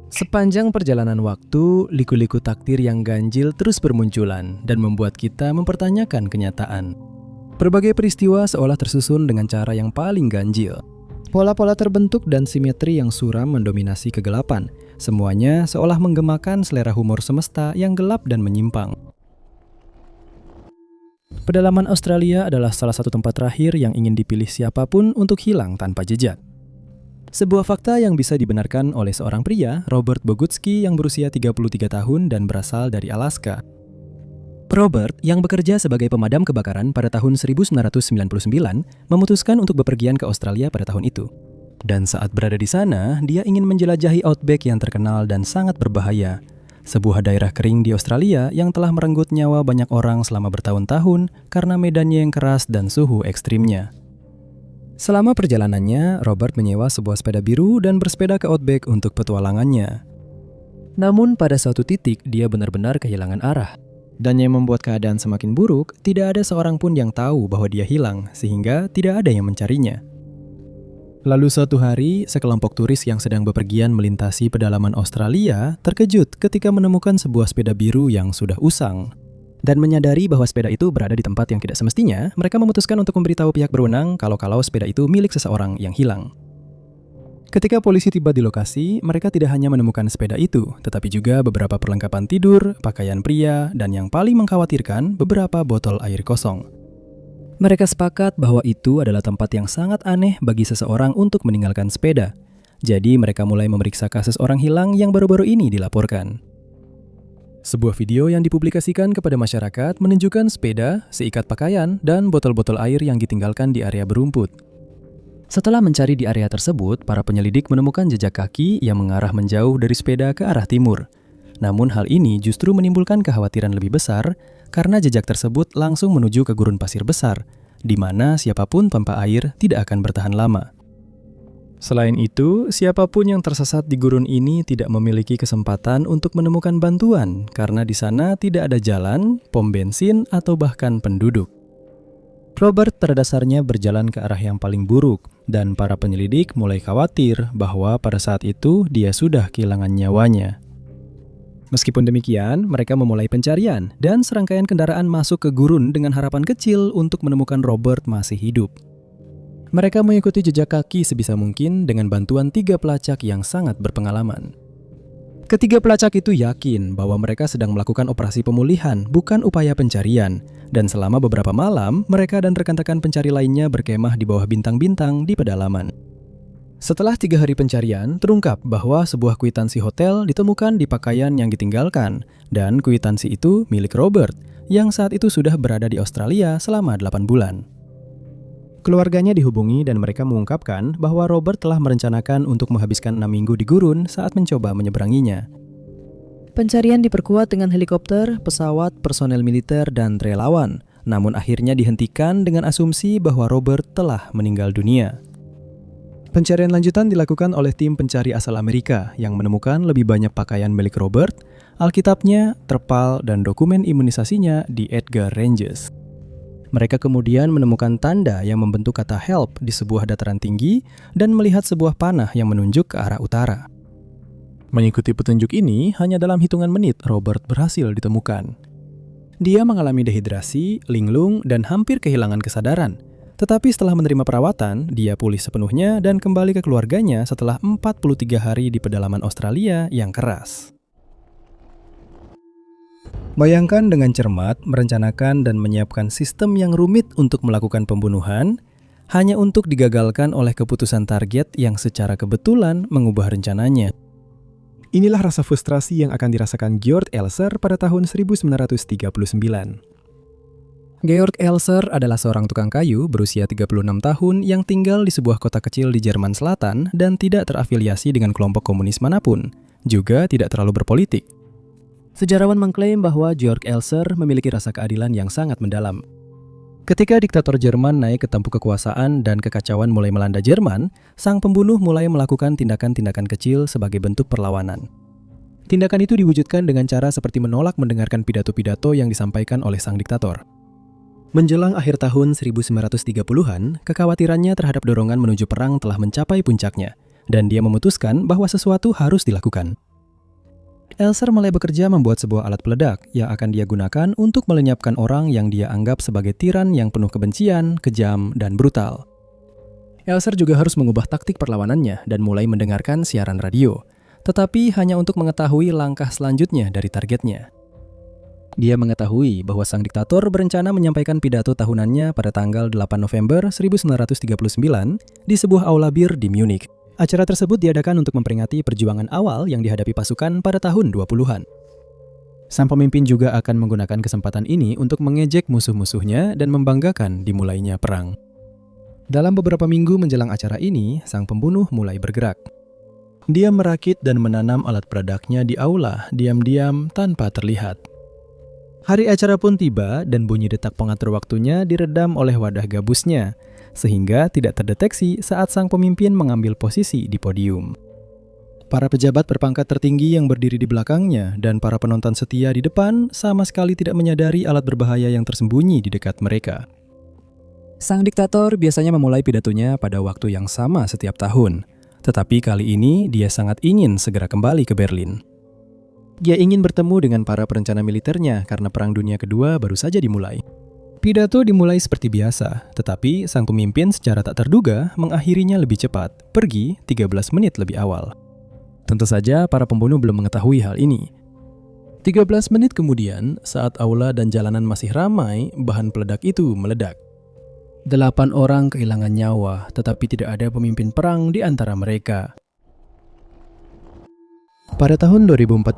Sepanjang perjalanan waktu, liku-liku takdir yang ganjil terus bermunculan dan membuat kita mempertanyakan kenyataan. Berbagai peristiwa seolah tersusun dengan cara yang paling ganjil. Pola-pola terbentuk dan simetri yang suram mendominasi kegelapan. Semuanya seolah menggemakan selera humor semesta yang gelap dan menyimpang. Pedalaman Australia adalah salah satu tempat terakhir yang ingin dipilih siapapun untuk hilang tanpa jejak. Sebuah fakta yang bisa dibenarkan oleh seorang pria, Robert Bogutsky, yang berusia 33 tahun dan berasal dari Alaska. Robert, yang bekerja sebagai pemadam kebakaran pada tahun 1999, memutuskan untuk bepergian ke Australia pada tahun itu. Dan saat berada di sana, dia ingin menjelajahi outback yang terkenal dan sangat berbahaya. Sebuah daerah kering di Australia yang telah merenggut nyawa banyak orang selama bertahun-tahun karena medannya yang keras dan suhu ekstrimnya. Selama perjalanannya, Robert menyewa sebuah sepeda biru dan bersepeda ke outback untuk petualangannya. Namun pada suatu titik, dia benar-benar kehilangan arah. Dan yang membuat keadaan semakin buruk, tidak ada seorang pun yang tahu bahwa dia hilang, sehingga tidak ada yang mencarinya. Lalu suatu hari, sekelompok turis yang sedang bepergian melintasi pedalaman Australia terkejut ketika menemukan sebuah sepeda biru yang sudah usang. Dan menyadari bahwa sepeda itu berada di tempat yang tidak semestinya, mereka memutuskan untuk memberitahu pihak berwenang kalau sepeda itu milik seseorang yang hilang. Ketika polisi tiba di lokasi, mereka tidak hanya menemukan sepeda itu, tetapi juga beberapa perlengkapan tidur, pakaian pria, dan yang paling mengkhawatirkan, beberapa botol air kosong. Mereka sepakat bahwa itu adalah tempat yang sangat aneh bagi seseorang untuk meninggalkan sepeda. Jadi mereka mulai memeriksa kasus orang hilang yang baru-baru ini dilaporkan. Sebuah video yang dipublikasikan kepada masyarakat menunjukkan sepeda, seikat pakaian, dan botol-botol air yang ditinggalkan di area berumput. Setelah mencari di area tersebut, para penyelidik menemukan jejak kaki yang mengarah menjauh dari sepeda ke arah timur. Namun hal ini justru menimbulkan kekhawatiran lebih besar karena jejak tersebut langsung menuju ke gurun pasir besar, di mana siapapun tanpa air tidak akan bertahan lama. Selain itu, siapapun yang tersesat di gurun ini tidak memiliki kesempatan untuk menemukan bantuan karena di sana tidak ada jalan, pom bensin, atau bahkan penduduk. Robert pada dasarnya berjalan ke arah yang paling buruk dan para penyelidik mulai khawatir bahwa pada saat itu dia sudah kehilangan nyawanya. Meskipun demikian, mereka memulai pencarian dan serangkaian kendaraan masuk ke gurun dengan harapan kecil untuk menemukan Robert masih hidup. Mereka mengikuti jejak kaki sebisa mungkin dengan bantuan 3 pelacak yang sangat berpengalaman. Ketiga pelacak itu yakin bahwa mereka sedang melakukan operasi pemulihan, bukan upaya pencarian. Dan selama beberapa malam, mereka dan rekan-rekan pencari lainnya berkemah di bawah bintang-bintang di pedalaman. Setelah 3 hari pencarian, terungkap bahwa sebuah kwitansi hotel ditemukan di pakaian yang ditinggalkan. Dan kwitansi itu milik Robert, yang saat itu sudah berada di Australia selama 8 bulan. Keluarganya dihubungi dan mereka mengungkapkan bahwa Robert telah merencanakan untuk menghabiskan 6 minggu di gurun saat mencoba menyeberanginya. Pencarian diperkuat dengan helikopter, pesawat, personel militer, dan relawan. Namun akhirnya dihentikan dengan asumsi bahwa Robert telah meninggal dunia. Pencarian lanjutan dilakukan oleh tim pencari asal Amerika yang menemukan lebih banyak pakaian milik Robert, alkitabnya, terpal, dan dokumen imunisasinya di Edgar Ranges. Mereka kemudian menemukan tanda yang membentuk kata help di sebuah dataran tinggi dan melihat sebuah panah yang menunjuk ke arah utara. Mengikuti petunjuk ini, hanya dalam hitungan menit Robert berhasil ditemukan. Dia mengalami dehidrasi, linglung, dan hampir kehilangan kesadaran. Tetapi setelah menerima perawatan, dia pulih sepenuhnya dan kembali ke keluarganya setelah 43 hari di pedalaman Australia yang keras. Bayangkan dengan cermat merencanakan dan menyiapkan sistem yang rumit untuk melakukan pembunuhan, hanya untuk digagalkan oleh keputusan target yang secara kebetulan mengubah rencananya. Inilah rasa frustrasi yang akan dirasakan Georg Elser pada tahun 1939. Georg Elser adalah seorang tukang kayu berusia 36 tahun yang tinggal di sebuah kota kecil di Jerman Selatan dan tidak terafiliasi dengan kelompok komunis manapun, juga tidak terlalu berpolitik. Sejarawan mengklaim bahwa Georg Elser memiliki rasa keadilan yang sangat mendalam. Ketika diktator Jerman naik ke tampuk kekuasaan dan kekacauan mulai melanda Jerman, sang pembunuh mulai melakukan tindakan-tindakan kecil sebagai bentuk perlawanan. Tindakan itu diwujudkan dengan cara seperti menolak mendengarkan pidato-pidato yang disampaikan oleh sang diktator. Menjelang akhir tahun 1930-an, kekhawatirannya terhadap dorongan menuju perang telah mencapai puncaknya, dan dia memutuskan bahwa sesuatu harus dilakukan. Elser mulai bekerja membuat sebuah alat peledak yang akan dia gunakan untuk melenyapkan orang yang dia anggap sebagai tiran yang penuh kebencian, kejam, dan brutal. Elser juga harus mengubah taktik perlawanannya dan mulai mendengarkan siaran radio, tetapi hanya untuk mengetahui langkah selanjutnya dari targetnya. Dia mengetahui bahwa sang diktator berencana menyampaikan pidato tahunannya pada tanggal 8 November 1939 di sebuah aula bir di Munich. Acara tersebut diadakan untuk memperingati perjuangan awal yang dihadapi pasukan pada tahun 20-an. Sang pemimpin juga akan menggunakan kesempatan ini untuk mengejek musuh-musuhnya dan membanggakan dimulainya perang. Dalam beberapa minggu menjelang acara ini, sang pembunuh mulai bergerak. Dia merakit dan menanam alat peledaknya di aula, diam-diam tanpa terlihat. Hari acara pun tiba dan bunyi detak pengatur waktunya diredam oleh wadah gabusnya, sehingga tidak terdeteksi saat sang pemimpin mengambil posisi di podium. Para pejabat berpangkat tertinggi yang berdiri di belakangnya dan para penonton setia di depan sama sekali tidak menyadari alat berbahaya yang tersembunyi di dekat mereka. Sang diktator biasanya memulai pidatonya pada waktu yang sama setiap tahun, tetapi kali ini dia sangat ingin segera kembali ke Berlin. Dia ingin bertemu dengan para perencana militernya karena Perang Dunia Kedua baru saja dimulai. Pidato dimulai seperti biasa, tetapi sang pemimpin secara tak terduga mengakhirinya lebih cepat, pergi 13 menit lebih awal. Tentu saja para pembunuh belum mengetahui hal ini. 13 menit kemudian, saat aula dan jalanan masih ramai, bahan peledak itu meledak. 8 orang kehilangan nyawa, tetapi tidak ada pemimpin perang di antara mereka. Pada tahun 2014,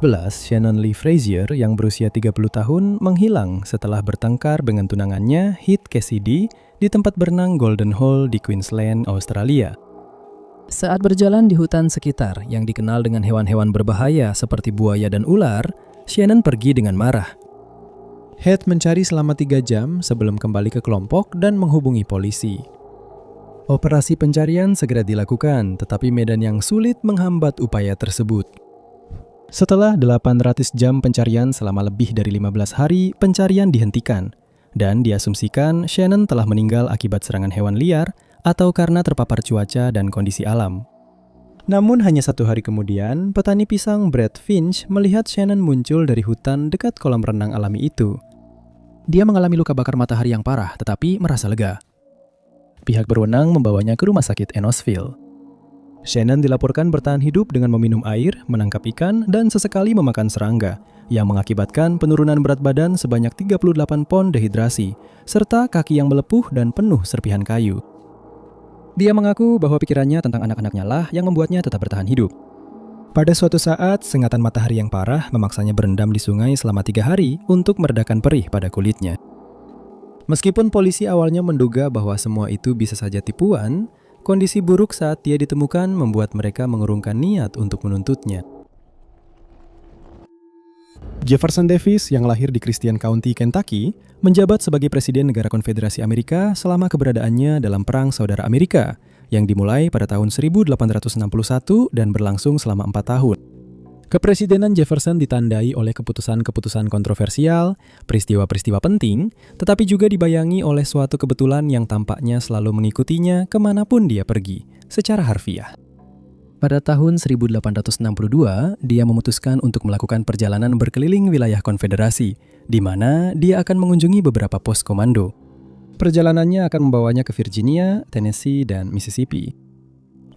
Shannon Lee Frazier yang berusia 30 tahun menghilang setelah bertengkar dengan tunangannya, Heath Cassidy, di tempat berenang Golden Hole di Queensland, Australia. Saat berjalan di hutan sekitar yang dikenal dengan hewan-hewan berbahaya seperti buaya dan ular, Shannon pergi dengan marah. Heath mencari selama 3 jam sebelum kembali ke kelompok dan menghubungi polisi. Operasi pencarian segera dilakukan, tetapi medan yang sulit menghambat upaya tersebut. Setelah 800 jam pencarian selama lebih dari 15 hari, pencarian dihentikan, dan diasumsikan Shannon telah meninggal akibat serangan hewan liar atau karena terpapar cuaca dan kondisi alam. Namun hanya 1 hari kemudian, petani pisang Brad Finch melihat Shannon muncul dari hutan dekat kolam renang alami itu. Dia mengalami luka bakar matahari yang parah, tetapi merasa lega. Pihak berwenang membawanya ke rumah sakit Enosville. Shannon dilaporkan bertahan hidup dengan meminum air, menangkap ikan, dan sesekali memakan serangga, yang mengakibatkan penurunan berat badan sebanyak 38 pon dehidrasi, serta kaki yang melepuh dan penuh serpihan kayu. Dia mengaku bahwa pikirannya tentang anak-anaknya lah yang membuatnya tetap bertahan hidup. Pada suatu saat, sengatan matahari yang parah memaksanya berendam di sungai selama 3 hari untuk meredakan perih pada kulitnya. Meskipun polisi awalnya menduga bahwa semua itu bisa saja tipuan, kondisi buruk saat dia ditemukan membuat mereka mengurungkan niat untuk menuntutnya. Jefferson Davis yang lahir di Christian County, Kentucky, menjabat sebagai Presiden Negara Konfederasi Amerika selama keberadaannya dalam Perang Saudara Amerika, yang dimulai pada tahun 1861 dan berlangsung selama 4 tahun. Kepresidenan Jefferson ditandai oleh keputusan-keputusan kontroversial, peristiwa-peristiwa penting, tetapi juga dibayangi oleh suatu kebetulan yang tampaknya selalu mengikutinya kemanapun dia pergi, secara harfiah. Pada tahun 1862, dia memutuskan untuk melakukan perjalanan berkeliling wilayah konfederasi, di mana dia akan mengunjungi beberapa pos komando. Perjalanannya akan membawanya ke Virginia, Tennessee, dan Mississippi.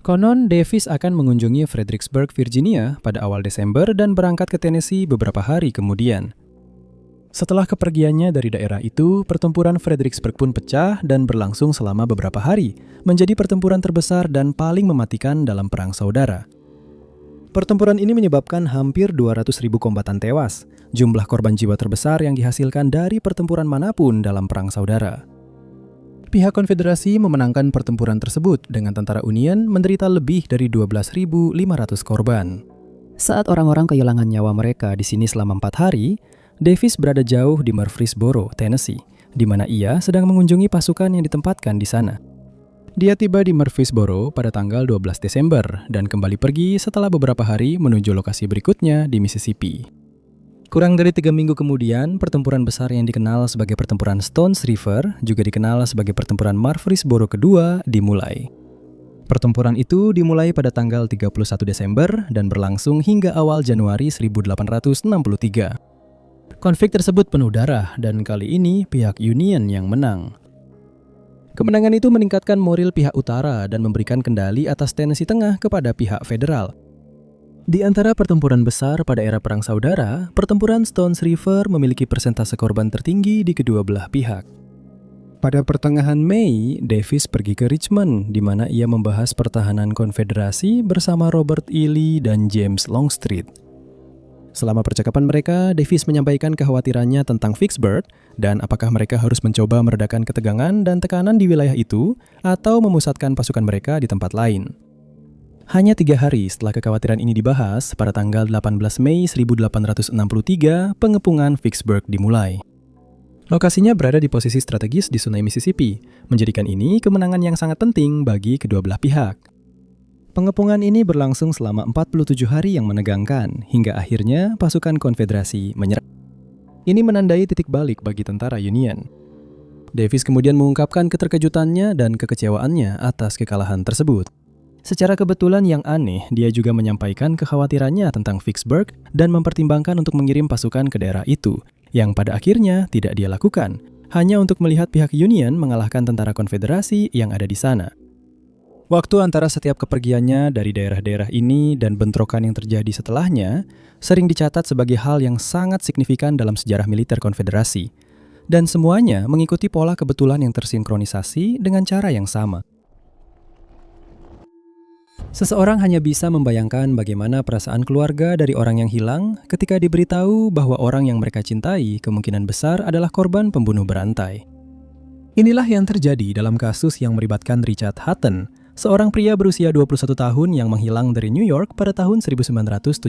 Konon, Davis akan mengunjungi Fredericksburg, Virginia pada awal Desember dan berangkat ke Tennessee beberapa hari kemudian. Setelah kepergiannya dari daerah itu, pertempuran Fredericksburg pun pecah dan berlangsung selama beberapa hari, menjadi pertempuran terbesar dan paling mematikan dalam Perang Saudara. Pertempuran ini menyebabkan hampir 200.000 kombatan tewas, jumlah korban jiwa terbesar yang dihasilkan dari pertempuran manapun dalam Perang Saudara. Pihak konfederasi memenangkan pertempuran tersebut dengan tentara Union menderita lebih dari 12.500 korban. Saat orang-orang kehilangan nyawa mereka di sini selama 4 hari, Davis berada jauh di Murfreesboro, Tennessee, di mana ia sedang mengunjungi pasukan yang ditempatkan di sana. Dia tiba di Murfreesboro pada tanggal 12 Desember dan kembali pergi setelah beberapa hari menuju lokasi berikutnya di Mississippi. Kurang dari 3 minggu kemudian, pertempuran besar yang dikenal sebagai pertempuran Stones River, juga dikenal sebagai pertempuran Murfreesboro kedua, dimulai. Pertempuran itu dimulai pada tanggal 31 Desember dan berlangsung hingga awal Januari 1863. Konflik tersebut penuh darah dan kali ini pihak Union yang menang. Kemenangan itu meningkatkan moral pihak utara dan memberikan kendali atas Tennessee Tengah kepada pihak federal. Di antara pertempuran besar pada era Perang Saudara, pertempuran Stones River memiliki persentase korban tertinggi di kedua belah pihak. Pada pertengahan Mei, Davis pergi ke Richmond, di mana ia membahas pertahanan konfederasi bersama Robert E. Lee dan James Longstreet. Selama percakapan mereka, Davis menyampaikan kekhawatirannya tentang Vicksburg dan apakah mereka harus mencoba meredakan ketegangan dan tekanan di wilayah itu atau memusatkan pasukan mereka di tempat lain. Hanya 3 hari setelah kekhawatiran ini dibahas, pada tanggal 18 Mei 1863, pengepungan Vicksburg dimulai. Lokasinya berada di posisi strategis di Sungai Mississippi, menjadikan ini kemenangan yang sangat penting bagi kedua belah pihak. Pengepungan ini berlangsung selama 47 hari yang menegangkan, hingga akhirnya pasukan konfederasi menyerah. Ini menandai titik balik bagi tentara Union. Davis kemudian mengungkapkan keterkejutannya dan kekecewaannya atas kekalahan tersebut. Secara kebetulan yang aneh, dia juga menyampaikan kekhawatirannya tentang Vicksburg dan mempertimbangkan untuk mengirim pasukan ke daerah itu, yang pada akhirnya tidak dia lakukan, hanya untuk melihat pihak Union mengalahkan tentara konfederasi yang ada di sana. Waktu antara setiap kepergiannya dari daerah-daerah ini dan bentrokan yang terjadi setelahnya sering dicatat sebagai hal yang sangat signifikan dalam sejarah militer konfederasi, dan semuanya mengikuti pola kebetulan yang tersinkronisasi dengan cara yang sama. Seseorang hanya bisa membayangkan bagaimana perasaan keluarga dari orang yang hilang ketika diberitahu bahwa orang yang mereka cintai kemungkinan besar adalah korban pembunuh berantai. Inilah yang terjadi dalam kasus yang melibatkan Richard Hutton, seorang pria berusia 21 tahun yang menghilang dari New York pada tahun 1972.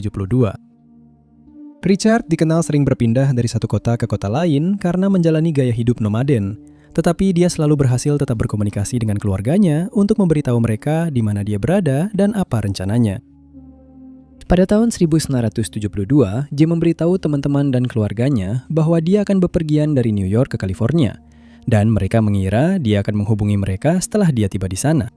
Richard dikenal sering berpindah dari satu kota ke kota lain karena menjalani gaya hidup nomaden. Tetapi dia selalu berhasil tetap berkomunikasi dengan keluarganya untuk memberitahu mereka di mana dia berada dan apa rencananya. Pada tahun 1972, Jim memberitahu teman-teman dan keluarganya bahwa dia akan bepergian dari New York ke California, dan mereka mengira dia akan menghubungi mereka setelah dia tiba di sana.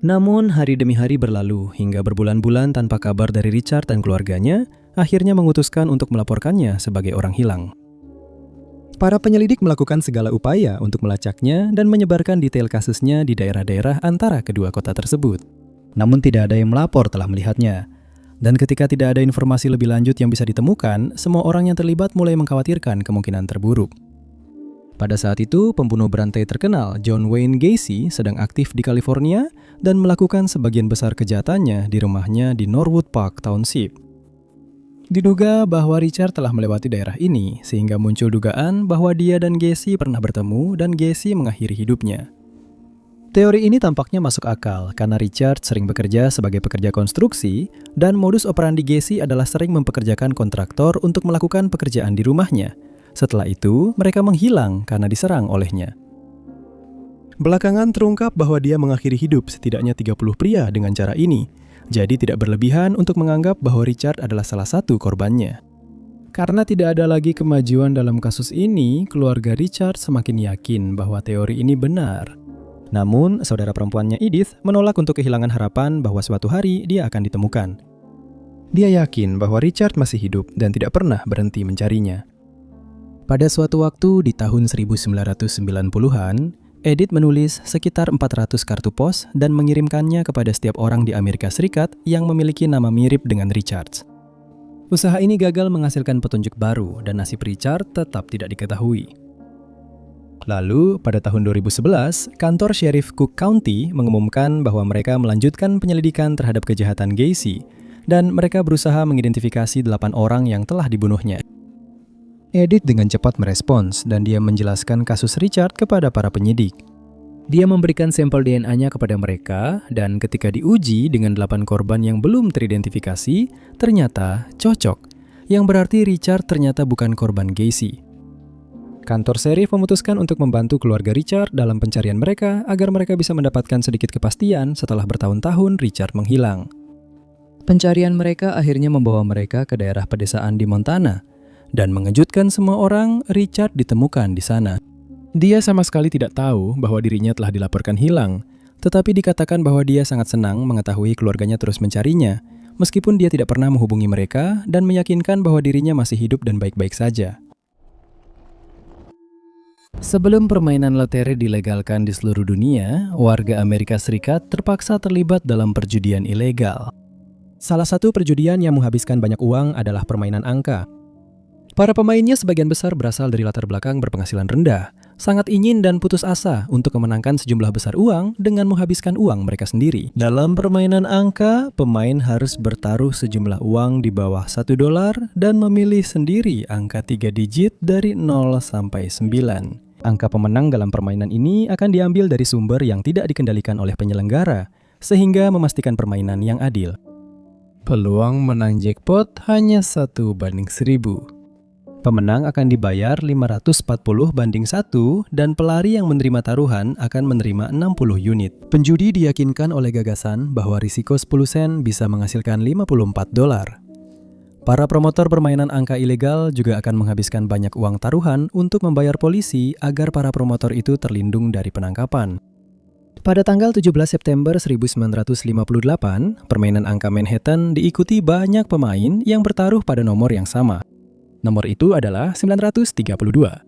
Namun, hari demi hari berlalu hingga berbulan-bulan tanpa kabar dari Richard dan keluarganya, akhirnya memutuskan untuk melaporkannya sebagai orang hilang. Para penyelidik melakukan segala upaya untuk melacaknya dan menyebarkan detail kasusnya di daerah-daerah antara kedua kota tersebut. Namun tidak ada yang melapor telah melihatnya. Dan ketika tidak ada informasi lebih lanjut yang bisa ditemukan, semua orang yang terlibat mulai mengkhawatirkan kemungkinan terburuk. Pada saat itu, pembunuh berantai terkenal John Wayne Gacy sedang aktif di California dan melakukan sebagian besar kejahatannya di rumahnya di Norwood Park Township. Diduga bahwa Richard telah melewati daerah ini, sehingga muncul dugaan bahwa dia dan Gacy pernah bertemu dan Gacy mengakhiri hidupnya. Teori ini tampaknya masuk akal karena Richard sering bekerja sebagai pekerja konstruksi dan modus operandi Gacy adalah sering mempekerjakan kontraktor untuk melakukan pekerjaan di rumahnya. Setelah itu, mereka menghilang karena diserang olehnya. Belakangan terungkap bahwa dia mengakhiri hidup setidaknya 30 pria dengan cara ini. Jadi tidak berlebihan untuk menganggap bahwa Richard adalah salah satu korbannya. Karena tidak ada lagi kemajuan dalam kasus ini, keluarga Richard semakin yakin bahwa teori ini benar. Namun, saudara perempuannya Edith menolak untuk kehilangan harapan bahwa suatu hari dia akan ditemukan. Dia yakin bahwa Richard masih hidup dan tidak pernah berhenti mencarinya. Pada suatu waktu di tahun 1990-an, Edith menulis sekitar 400 kartu pos dan mengirimkannya kepada setiap orang di Amerika Serikat yang memiliki nama mirip dengan Richard. Usaha ini gagal menghasilkan petunjuk baru dan nasib Richard tetap tidak diketahui. Lalu, pada tahun 2011, kantor Sheriff Cook County mengumumkan bahwa mereka melanjutkan penyelidikan terhadap kejahatan Gacy dan mereka berusaha mengidentifikasi 8 orang yang telah dibunuhnya. Edith dengan cepat merespons dan dia menjelaskan kasus Richard kepada para penyidik. Dia memberikan sampel DNA-nya kepada mereka dan ketika diuji dengan 8 korban yang belum teridentifikasi, ternyata cocok, yang berarti Richard ternyata bukan korban Gacy. Kantor sheriff memutuskan untuk membantu keluarga Richard dalam pencarian mereka agar mereka bisa mendapatkan sedikit kepastian setelah bertahun-tahun Richard menghilang. Pencarian mereka akhirnya membawa mereka ke daerah pedesaan di Montana. Dan mengejutkan semua orang, Richard ditemukan di sana. Dia sama sekali tidak tahu bahwa dirinya telah dilaporkan hilang, Tetapi dikatakan bahwa dia sangat senang mengetahui keluarganya terus mencarinya, meskipun dia tidak pernah menghubungi mereka dan meyakinkan bahwa dirinya masih hidup dan baik-baik saja. Sebelum permainan lotre dilegalkan di seluruh dunia, warga Amerika Serikat terpaksa terlibat dalam perjudian ilegal. Salah satu perjudian yang menghabiskan banyak uang adalah permainan angka. Para pemainnya sebagian besar berasal dari latar belakang berpenghasilan rendah, sangat ingin dan putus asa untuk memenangkan sejumlah besar uang dengan menghabiskan uang mereka sendiri. Dalam permainan angka, pemain harus bertaruh sejumlah uang di bawah $1 dan memilih sendiri angka 3 digit dari 0 sampai 9. Angka pemenang dalam permainan ini akan diambil dari sumber yang tidak dikendalikan oleh penyelenggara, sehingga memastikan permainan yang adil. Peluang menang jackpot hanya 1/1000. Pemenang akan dibayar 540/1 dan pelari yang menerima taruhan akan menerima 60 unit. Penjudi diyakinkan oleh gagasan bahwa risiko 10 sen bisa menghasilkan $54. Para promotor permainan angka ilegal juga akan menghabiskan banyak uang taruhan untuk membayar polisi agar para promotor itu terlindung dari penangkapan. Pada tanggal 17 September 1958, permainan angka Manhattan diikuti banyak pemain yang bertaruh pada nomor yang sama. Nomor itu adalah 932.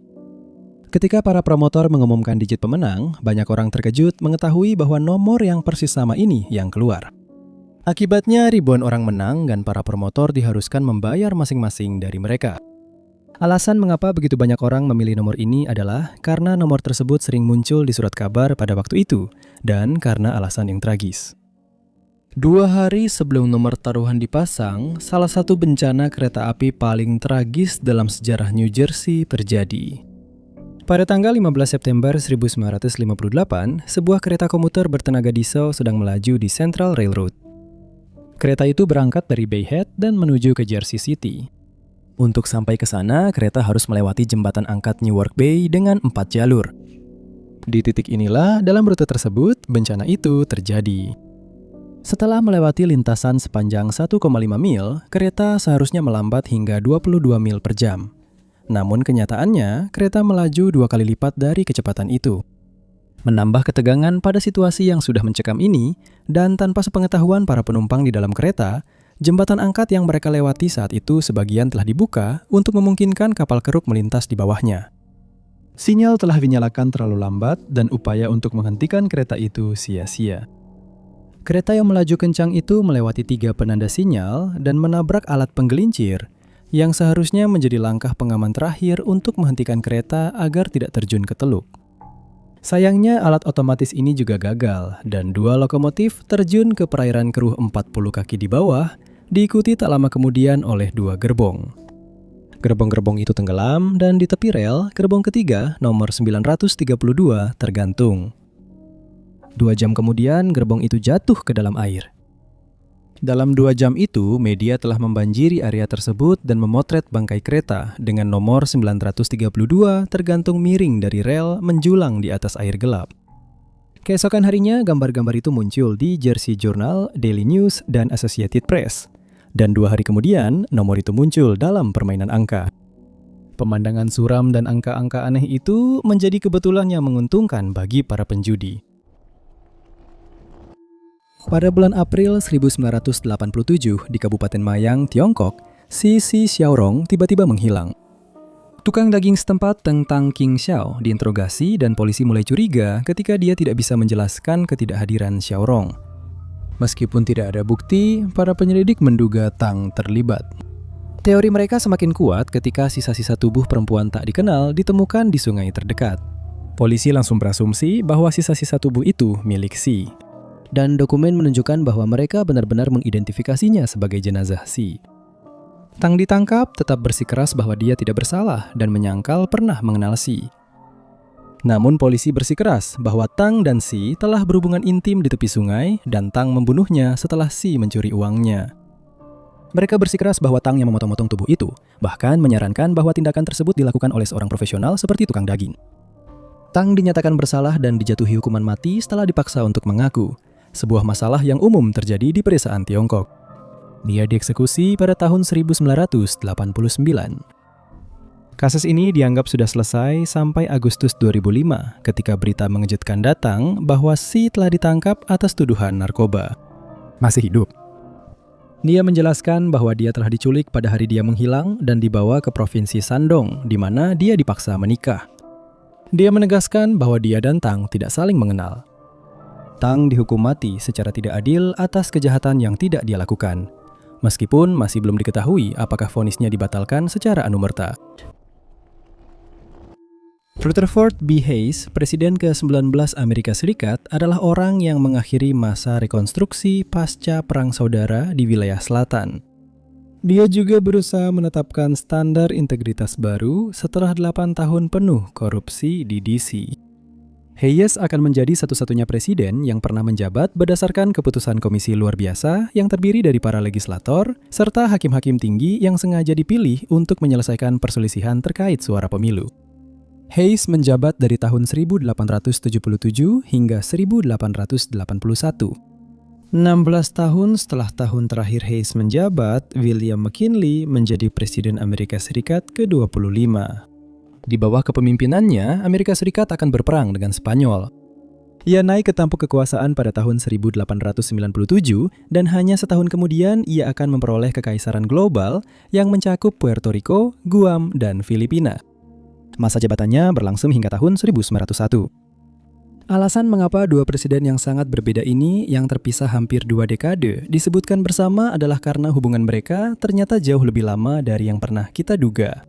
Ketika para promotor mengumumkan digit pemenang, banyak orang terkejut mengetahui bahwa nomor yang persis sama ini yang keluar. Akibatnya ribuan orang menang dan para promotor diharuskan membayar masing-masing dari mereka. Alasan mengapa begitu banyak orang memilih nomor ini adalah karena nomor tersebut sering muncul di surat kabar pada waktu itu dan karena alasan yang tragis. 2 hari sebelum nomor taruhan dipasang, salah satu bencana kereta api paling tragis dalam sejarah New Jersey terjadi. Pada tanggal 15 September 1958, sebuah kereta komuter bertenaga diesel sedang melaju di Central Railroad. Kereta itu berangkat dari Bay Head dan menuju ke Jersey City. Untuk sampai ke sana, kereta harus melewati jembatan angkat Newark Bay dengan 4 jalur. Di titik inilah, dalam rute tersebut, bencana itu terjadi. Setelah melewati lintasan sepanjang 1,5 mil, kereta seharusnya melambat hingga 22 mil per jam. Namun kenyataannya, kereta melaju 2 kali lipat dari kecepatan itu. Menambah ketegangan pada situasi yang sudah mencekam ini, dan tanpa sepengetahuan para penumpang di dalam kereta, jembatan angkat yang mereka lewati saat itu sebagian telah dibuka untuk memungkinkan kapal keruk melintas di bawahnya. Sinyal telah dinyalakan terlalu lambat dan upaya untuk menghentikan kereta itu sia-sia. Kereta yang melaju kencang itu melewati 3 penanda sinyal dan menabrak alat penggelincir yang seharusnya menjadi langkah pengaman terakhir untuk menghentikan kereta agar tidak terjun ke teluk. Sayangnya alat otomatis ini juga gagal dan 2 lokomotif terjun ke perairan keruh 40 kaki di bawah, diikuti tak lama kemudian oleh 2 gerbong. Gerbong-gerbong itu tenggelam dan di tepi rel, gerbong ketiga nomor 932 tergantung. 2 jam kemudian, gerbong itu jatuh ke dalam air. Dalam 2 jam itu, media telah membanjiri area tersebut dan memotret bangkai kereta dengan nomor 932 tergantung miring dari rel menjulang di atas air gelap. Keesokan harinya, gambar-gambar itu muncul di Jersey Journal, Daily News, dan Associated Press. Dan 2 hari kemudian, nomor itu muncul dalam permainan angka. Pemandangan suram dan angka-angka aneh itu menjadi kebetulan yang menguntungkan bagi para penjudi. Pada bulan April 1987 di Kabupaten Mayang, Tiongkok, si Xiaorong tiba-tiba menghilang. Tukang daging setempat Teng Tang King Xiao diinterogasi dan polisi mulai curiga ketika dia tidak bisa menjelaskan ketidakhadiran Xiaorong. Meskipun tidak ada bukti, para penyelidik menduga Tang terlibat. Teori mereka semakin kuat ketika sisa-sisa tubuh perempuan tak dikenal ditemukan di sungai terdekat. Polisi langsung berasumsi bahwa sisa-sisa tubuh itu milik Si. Dan dokumen menunjukkan bahwa mereka benar-benar mengidentifikasinya sebagai jenazah Si. Tang ditangkap tetap bersikeras bahwa dia tidak bersalah dan menyangkal pernah mengenal Si. Namun polisi bersikeras bahwa Tang dan Si telah berhubungan intim di tepi sungai dan Tang membunuhnya setelah Si mencuri uangnya. Mereka bersikeras bahwa Tang yang memotong-motong tubuh itu, bahkan menyarankan bahwa tindakan tersebut dilakukan oleh seorang profesional seperti tukang daging. Tang dinyatakan bersalah dan dijatuhi hukuman mati setelah dipaksa untuk mengaku. Sebuah masalah yang umum terjadi di pedesaan Tiongkok. Dia dieksekusi pada tahun 1989. Kasus ini dianggap sudah selesai sampai Agustus 2005 ketika berita mengejutkan datang bahwa Si telah ditangkap atas tuduhan narkoba. Masih hidup. Dia menjelaskan bahwa dia telah diculik pada hari dia menghilang dan dibawa ke provinsi Shandong, di mana dia dipaksa menikah. Dia menegaskan bahwa dia dan Tang tidak saling mengenal. Tang dihukum mati secara tidak adil atas kejahatan yang tidak dia lakukan, meskipun masih belum diketahui apakah vonisnya dibatalkan secara anumerta. Rutherford B. Hayes, Presiden ke-19 Amerika Serikat, adalah orang yang mengakhiri masa rekonstruksi pasca Perang Saudara di wilayah selatan. Dia juga berusaha menetapkan standar integritas baru setelah 8 tahun penuh korupsi di DC. Hayes akan menjadi satu-satunya presiden yang pernah menjabat berdasarkan keputusan komisi luar biasa yang terdiri dari para legislator serta hakim-hakim tinggi yang sengaja dipilih untuk menyelesaikan perselisihan terkait suara pemilu. Hayes menjabat dari tahun 1877 hingga 1881. 16 tahun setelah tahun terakhir Hayes menjabat, William McKinley menjadi Presiden Amerika Serikat ke-25. Di bawah kepemimpinannya, Amerika Serikat akan berperang dengan Spanyol. Ia naik ke tampuk kekuasaan pada tahun 1897 dan hanya setahun kemudian ia akan memperoleh kekaisaran global yang mencakup Puerto Rico, Guam, dan Filipina. Masa jabatannya berlangsung hingga tahun 1901. Alasan mengapa dua presiden yang sangat berbeda ini yang terpisah hampir 2 dekade disebutkan bersama adalah karena hubungan mereka ternyata jauh lebih lama dari yang pernah kita duga.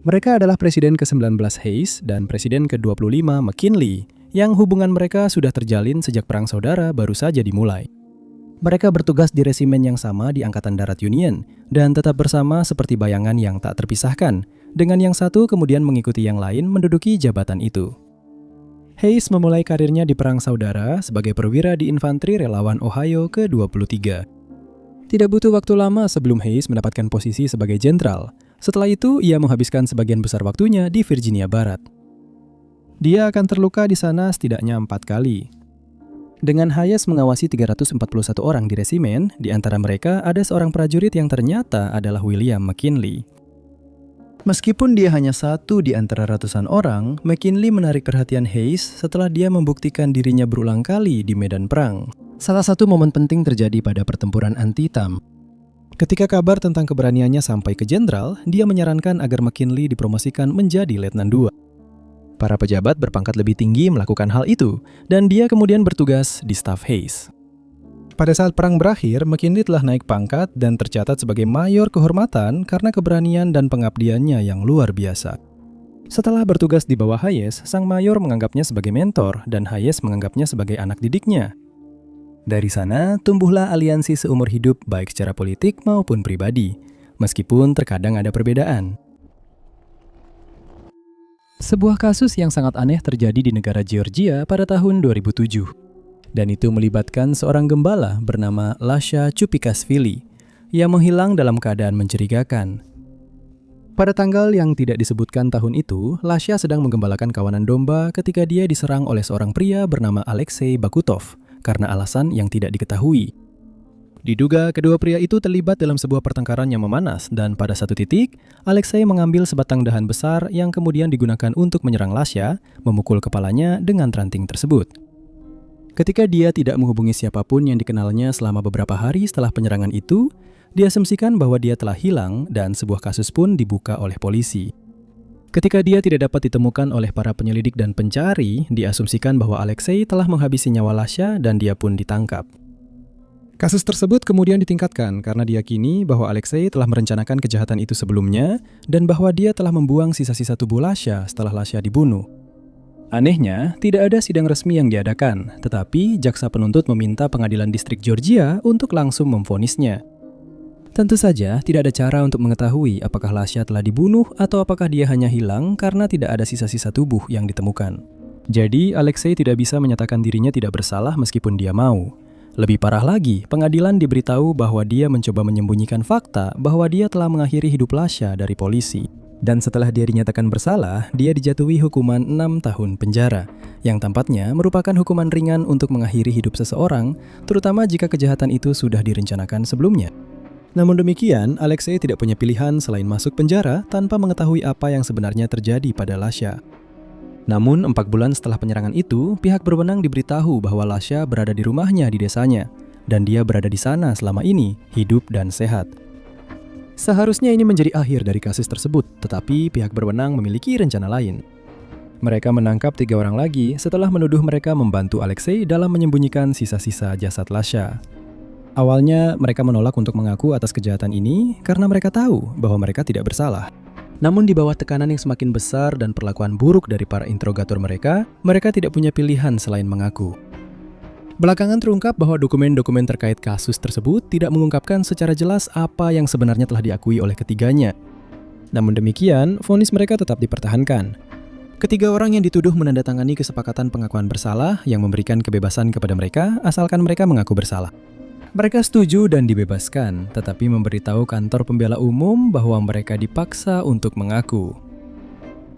Mereka adalah Presiden ke-19 Hayes dan Presiden ke-25 McKinley, yang hubungan mereka sudah terjalin sejak Perang Saudara baru saja dimulai. Mereka bertugas di resimen yang sama di Angkatan Darat Union dan tetap bersama seperti bayangan yang tak terpisahkan, dengan yang satu kemudian mengikuti yang lain menduduki jabatan itu. Hayes memulai karirnya di Perang Saudara sebagai perwira di Infanteri Relawan Ohio ke-23. Tidak butuh waktu lama sebelum Hayes mendapatkan posisi sebagai jenderal. Setelah itu, ia menghabiskan sebagian besar waktunya di Virginia Barat. Dia akan terluka di sana setidaknya 4 kali. Dengan Hayes mengawasi 341 orang di resimen, di antara mereka ada seorang prajurit yang ternyata adalah William McKinley. Meskipun dia hanya satu di antara ratusan orang, McKinley menarik perhatian Hayes setelah dia membuktikan dirinya berulang kali di medan perang. Salah satu momen penting terjadi pada pertempuran Antietam. Ketika kabar tentang keberaniannya sampai ke jenderal, dia menyarankan agar McKinley dipromosikan menjadi letnan 2. Para pejabat berpangkat lebih tinggi melakukan hal itu, dan dia kemudian bertugas di staf Hayes. Pada saat perang berakhir, McKinley telah naik pangkat dan tercatat sebagai mayor kehormatan karena keberanian dan pengabdiannya yang luar biasa. Setelah bertugas di bawah Hayes, sang mayor menganggapnya sebagai mentor dan Hayes menganggapnya sebagai anak didiknya. Dari sana, tumbuhlah aliansi seumur hidup baik secara politik maupun pribadi, meskipun terkadang ada perbedaan. Sebuah kasus yang sangat aneh terjadi di negara Georgia pada tahun 2007. Dan itu melibatkan seorang gembala bernama Lasha Chupikashvili yang menghilang dalam keadaan mencurigakan. Pada tanggal yang tidak disebutkan tahun itu, Lasha sedang menggembalakan kawanan domba ketika dia diserang oleh seorang pria bernama Alexei Bakutov karena alasan yang tidak diketahui. Diduga kedua pria itu terlibat dalam sebuah pertengkaran yang memanas dan pada satu titik, Alexei mengambil sebatang dahan besar yang kemudian digunakan untuk menyerang Lasha, memukul kepalanya dengan ranting tersebut. Ketika dia tidak menghubungi siapapun yang dikenalnya selama beberapa hari setelah penyerangan itu, diasumsikan bahwa dia telah hilang dan sebuah kasus pun dibuka oleh polisi. Ketika dia tidak dapat ditemukan oleh para penyelidik dan pencari, diasumsikan bahwa Alexei telah menghabisi nyawa Lasha dan dia pun ditangkap. Kasus tersebut kemudian ditingkatkan karena diyakini bahwa Alexei telah merencanakan kejahatan itu sebelumnya dan bahwa dia telah membuang sisa-sisa tubuh Lasha setelah Lasha dibunuh. Anehnya, tidak ada sidang resmi yang diadakan, tetapi jaksa penuntut meminta pengadilan distrik Georgia untuk langsung memvonisnya. Tentu saja, tidak ada cara untuk mengetahui apakah Lasha telah dibunuh atau apakah dia hanya hilang karena tidak ada sisa-sisa tubuh yang ditemukan. Jadi, Alexei tidak bisa menyatakan dirinya tidak bersalah meskipun dia mau. Lebih parah lagi, pengadilan diberitahu bahwa dia mencoba menyembunyikan fakta bahwa dia telah mengakhiri hidup Lasha dari polisi. Dan setelah dia dinyatakan bersalah, dia dijatuhi hukuman 6 tahun penjara, yang tampaknya merupakan hukuman ringan untuk mengakhiri hidup seseorang, terutama jika kejahatan itu sudah direncanakan sebelumnya. Namun demikian, Alexei tidak punya pilihan selain masuk penjara tanpa mengetahui apa yang sebenarnya terjadi pada Lasha. Namun, 4 bulan setelah penyerangan itu, pihak berwenang diberitahu bahwa Lasha berada di rumahnya di desanya, dan dia berada di sana selama ini, hidup dan sehat. Seharusnya ini menjadi akhir dari kasus tersebut, tetapi pihak berwenang memiliki rencana lain. Mereka menangkap 3 orang lagi setelah menuduh mereka membantu Alexei dalam menyembunyikan sisa-sisa jasad Lasha. Awalnya, mereka menolak untuk mengaku atas kejahatan ini karena mereka tahu bahwa mereka tidak bersalah. Namun di bawah tekanan yang semakin besar dan perlakuan buruk dari para interogator mereka tidak punya pilihan selain mengaku. Belakangan terungkap bahwa dokumen-dokumen terkait kasus tersebut tidak mengungkapkan secara jelas apa yang sebenarnya telah diakui oleh ketiganya. Namun demikian, vonis mereka tetap dipertahankan. Ketiga orang yang dituduh menandatangani kesepakatan pengakuan bersalah yang memberikan kebebasan kepada mereka asalkan mereka mengaku bersalah. Mereka setuju dan dibebaskan, tetapi memberitahu kantor pembela umum bahwa mereka dipaksa untuk mengaku.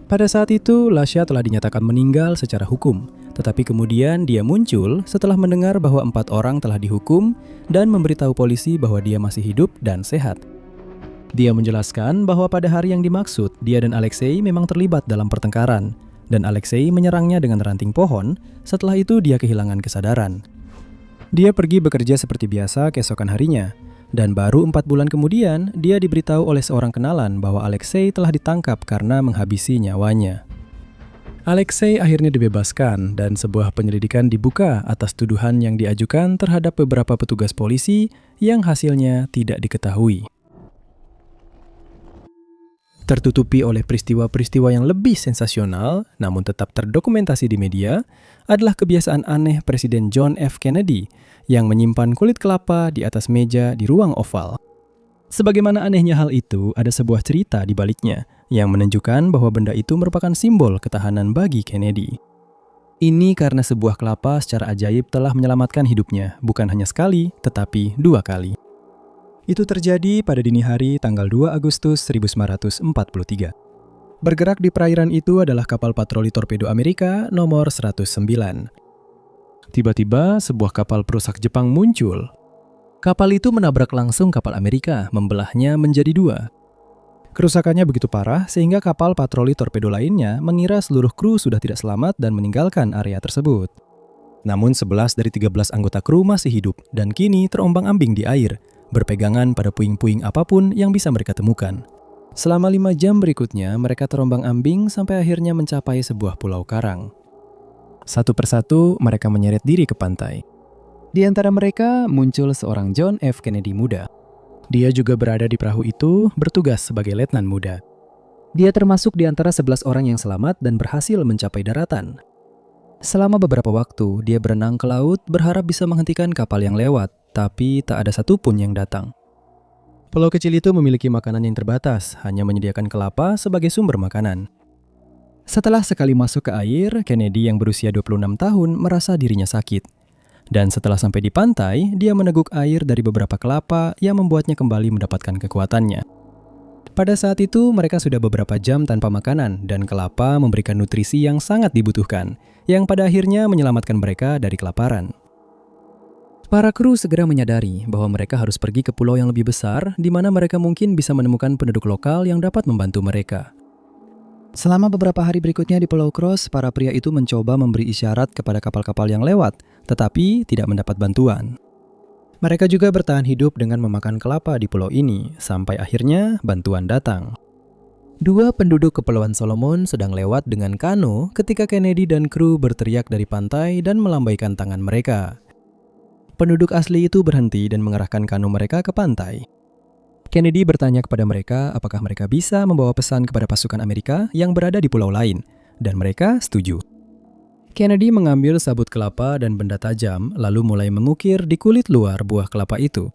Pada saat itu, Lasha telah dinyatakan meninggal secara hukum, tetapi kemudian dia muncul setelah mendengar bahwa 4 orang telah dihukum dan memberitahu polisi bahwa dia masih hidup dan sehat. Dia menjelaskan bahwa pada hari yang dimaksud, dia dan Alexei memang terlibat dalam pertengkaran, dan Alexei menyerangnya dengan ranting pohon, setelah itu dia kehilangan kesadaran. Dia pergi bekerja seperti biasa keesokan harinya, dan baru 4 bulan kemudian, dia diberitahu oleh seorang kenalan bahwa Alexei telah ditangkap karena menghabisi nyawanya. Alexei akhirnya dibebaskan dan sebuah penyelidikan dibuka atas tuduhan yang diajukan terhadap beberapa petugas polisi yang hasilnya tidak diketahui. Tertutupi oleh peristiwa-peristiwa yang lebih sensasional, namun tetap terdokumentasi di media, adalah kebiasaan aneh Presiden John F. Kennedy yang menyimpan kulit kelapa di atas meja di ruang oval. Sebagaimana anehnya hal itu, ada sebuah cerita di baliknya yang menunjukkan bahwa benda itu merupakan simbol ketahanan bagi Kennedy. Ini karena sebuah kelapa secara ajaib telah menyelamatkan hidupnya, bukan hanya sekali, tetapi 2 kali. Itu terjadi pada dini hari tanggal 2 Agustus 1943. Bergerak di perairan itu adalah kapal patroli torpedo Amerika nomor 109. Tiba-tiba, sebuah kapal perusak Jepang muncul. Kapal itu menabrak langsung kapal Amerika, membelahnya menjadi 2. Kerusakannya begitu parah sehingga kapal patroli torpedo lainnya mengira seluruh kru sudah tidak selamat dan meninggalkan area tersebut. Namun 11 dari 13 anggota kru masih hidup dan kini terombang-ambing di air, berpegangan pada puing-puing apapun yang bisa mereka temukan. Selama 5 jam berikutnya, mereka terombang-ambing sampai akhirnya mencapai sebuah pulau karang. Satu persatu, mereka menyeret diri ke pantai. Di antara mereka muncul seorang John F. Kennedy muda. Dia juga berada di perahu itu, bertugas sebagai letnan muda. Dia termasuk di antara 11 orang yang selamat dan berhasil mencapai daratan. Selama beberapa waktu, dia berenang ke laut, berharap bisa menghentikan kapal yang lewat, tapi tak ada satupun yang datang. Pulau kecil itu memiliki makanan yang terbatas, hanya menyediakan kelapa sebagai sumber makanan. Setelah sekali masuk ke air, Kennedy yang berusia 26 tahun merasa dirinya sakit. Dan setelah sampai di pantai, dia meneguk air dari beberapa kelapa yang membuatnya kembali mendapatkan kekuatannya. Pada saat itu, mereka sudah beberapa jam tanpa makanan, dan kelapa memberikan nutrisi yang sangat dibutuhkan, yang pada akhirnya menyelamatkan mereka dari kelaparan. Para kru segera menyadari bahwa mereka harus pergi ke pulau yang lebih besar, di mana mereka mungkin bisa menemukan penduduk lokal yang dapat membantu mereka. Selama beberapa hari berikutnya di Pulau Cross, para pria itu mencoba memberi isyarat kepada kapal-kapal yang lewat, tetapi tidak mendapat bantuan. Mereka juga bertahan hidup dengan memakan kelapa di pulau ini, sampai akhirnya bantuan datang. 2 penduduk Kepulauan Solomon sedang lewat dengan kano ketika Kennedy dan kru berteriak dari pantai dan melambaikan tangan mereka. Penduduk asli itu berhenti dan mengarahkan kano mereka ke pantai. Kennedy bertanya kepada mereka apakah mereka bisa membawa pesan kepada pasukan Amerika yang berada di pulau lain, dan mereka setuju. Kennedy mengambil sabut kelapa dan benda tajam, lalu mulai mengukir di kulit luar buah kelapa itu.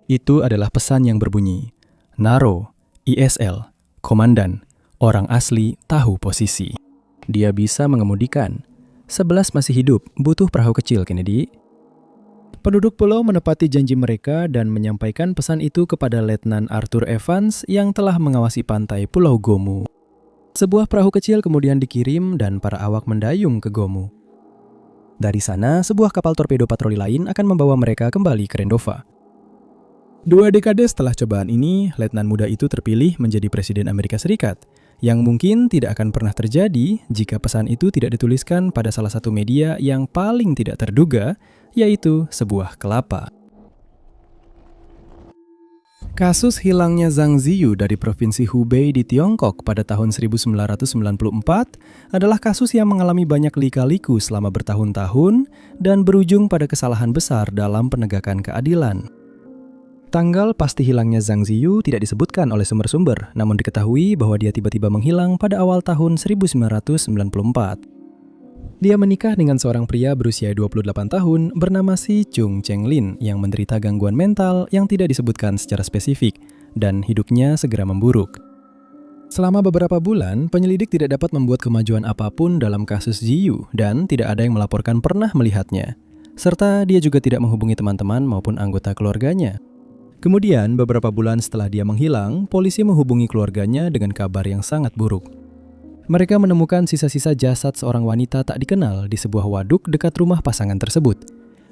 Itu adalah pesan yang berbunyi, Naro, ISL, Komandan, orang asli tahu posisi. Dia bisa mengemudikan. 11 masih hidup, butuh perahu kecil, Kennedy. Penduduk pulau menepati janji mereka dan menyampaikan pesan itu kepada Letnan Arthur Evans yang telah mengawasi pantai Pulau Gomu. Sebuah perahu kecil kemudian dikirim dan para awak mendayung ke Gomu. Dari sana, sebuah kapal torpedo patroli lain akan membawa mereka kembali ke Rendova. 2 dekade setelah cobaan ini, letnan muda itu terpilih menjadi Presiden Amerika Serikat, yang mungkin tidak akan pernah terjadi jika pesan itu tidak dituliskan pada salah satu media yang paling tidak terduga, yaitu sebuah kelapa. Kasus hilangnya Zhang Ziyu dari Provinsi Hubei di Tiongkok pada tahun 1994 adalah kasus yang mengalami banyak lika-liku selama bertahun-tahun dan berujung pada kesalahan besar dalam penegakan keadilan. Tanggal pasti hilangnya Zhang Ziyu tidak disebutkan oleh sumber-sumber, namun diketahui bahwa dia tiba-tiba menghilang pada awal tahun 1994. Dia menikah dengan seorang pria berusia 28 tahun bernama Si Chung Chenglin yang menderita gangguan mental yang tidak disebutkan secara spesifik, dan hidupnya segera memburuk. Selama beberapa bulan, penyelidik tidak dapat membuat kemajuan apapun dalam kasus Ziyu dan tidak ada yang melaporkan pernah melihatnya, serta dia juga tidak menghubungi teman-teman maupun anggota keluarganya. Kemudian, beberapa bulan setelah dia menghilang, polisi menghubungi keluarganya dengan kabar yang sangat buruk. Mereka menemukan sisa-sisa jasad seorang wanita tak dikenal di sebuah waduk dekat rumah pasangan tersebut.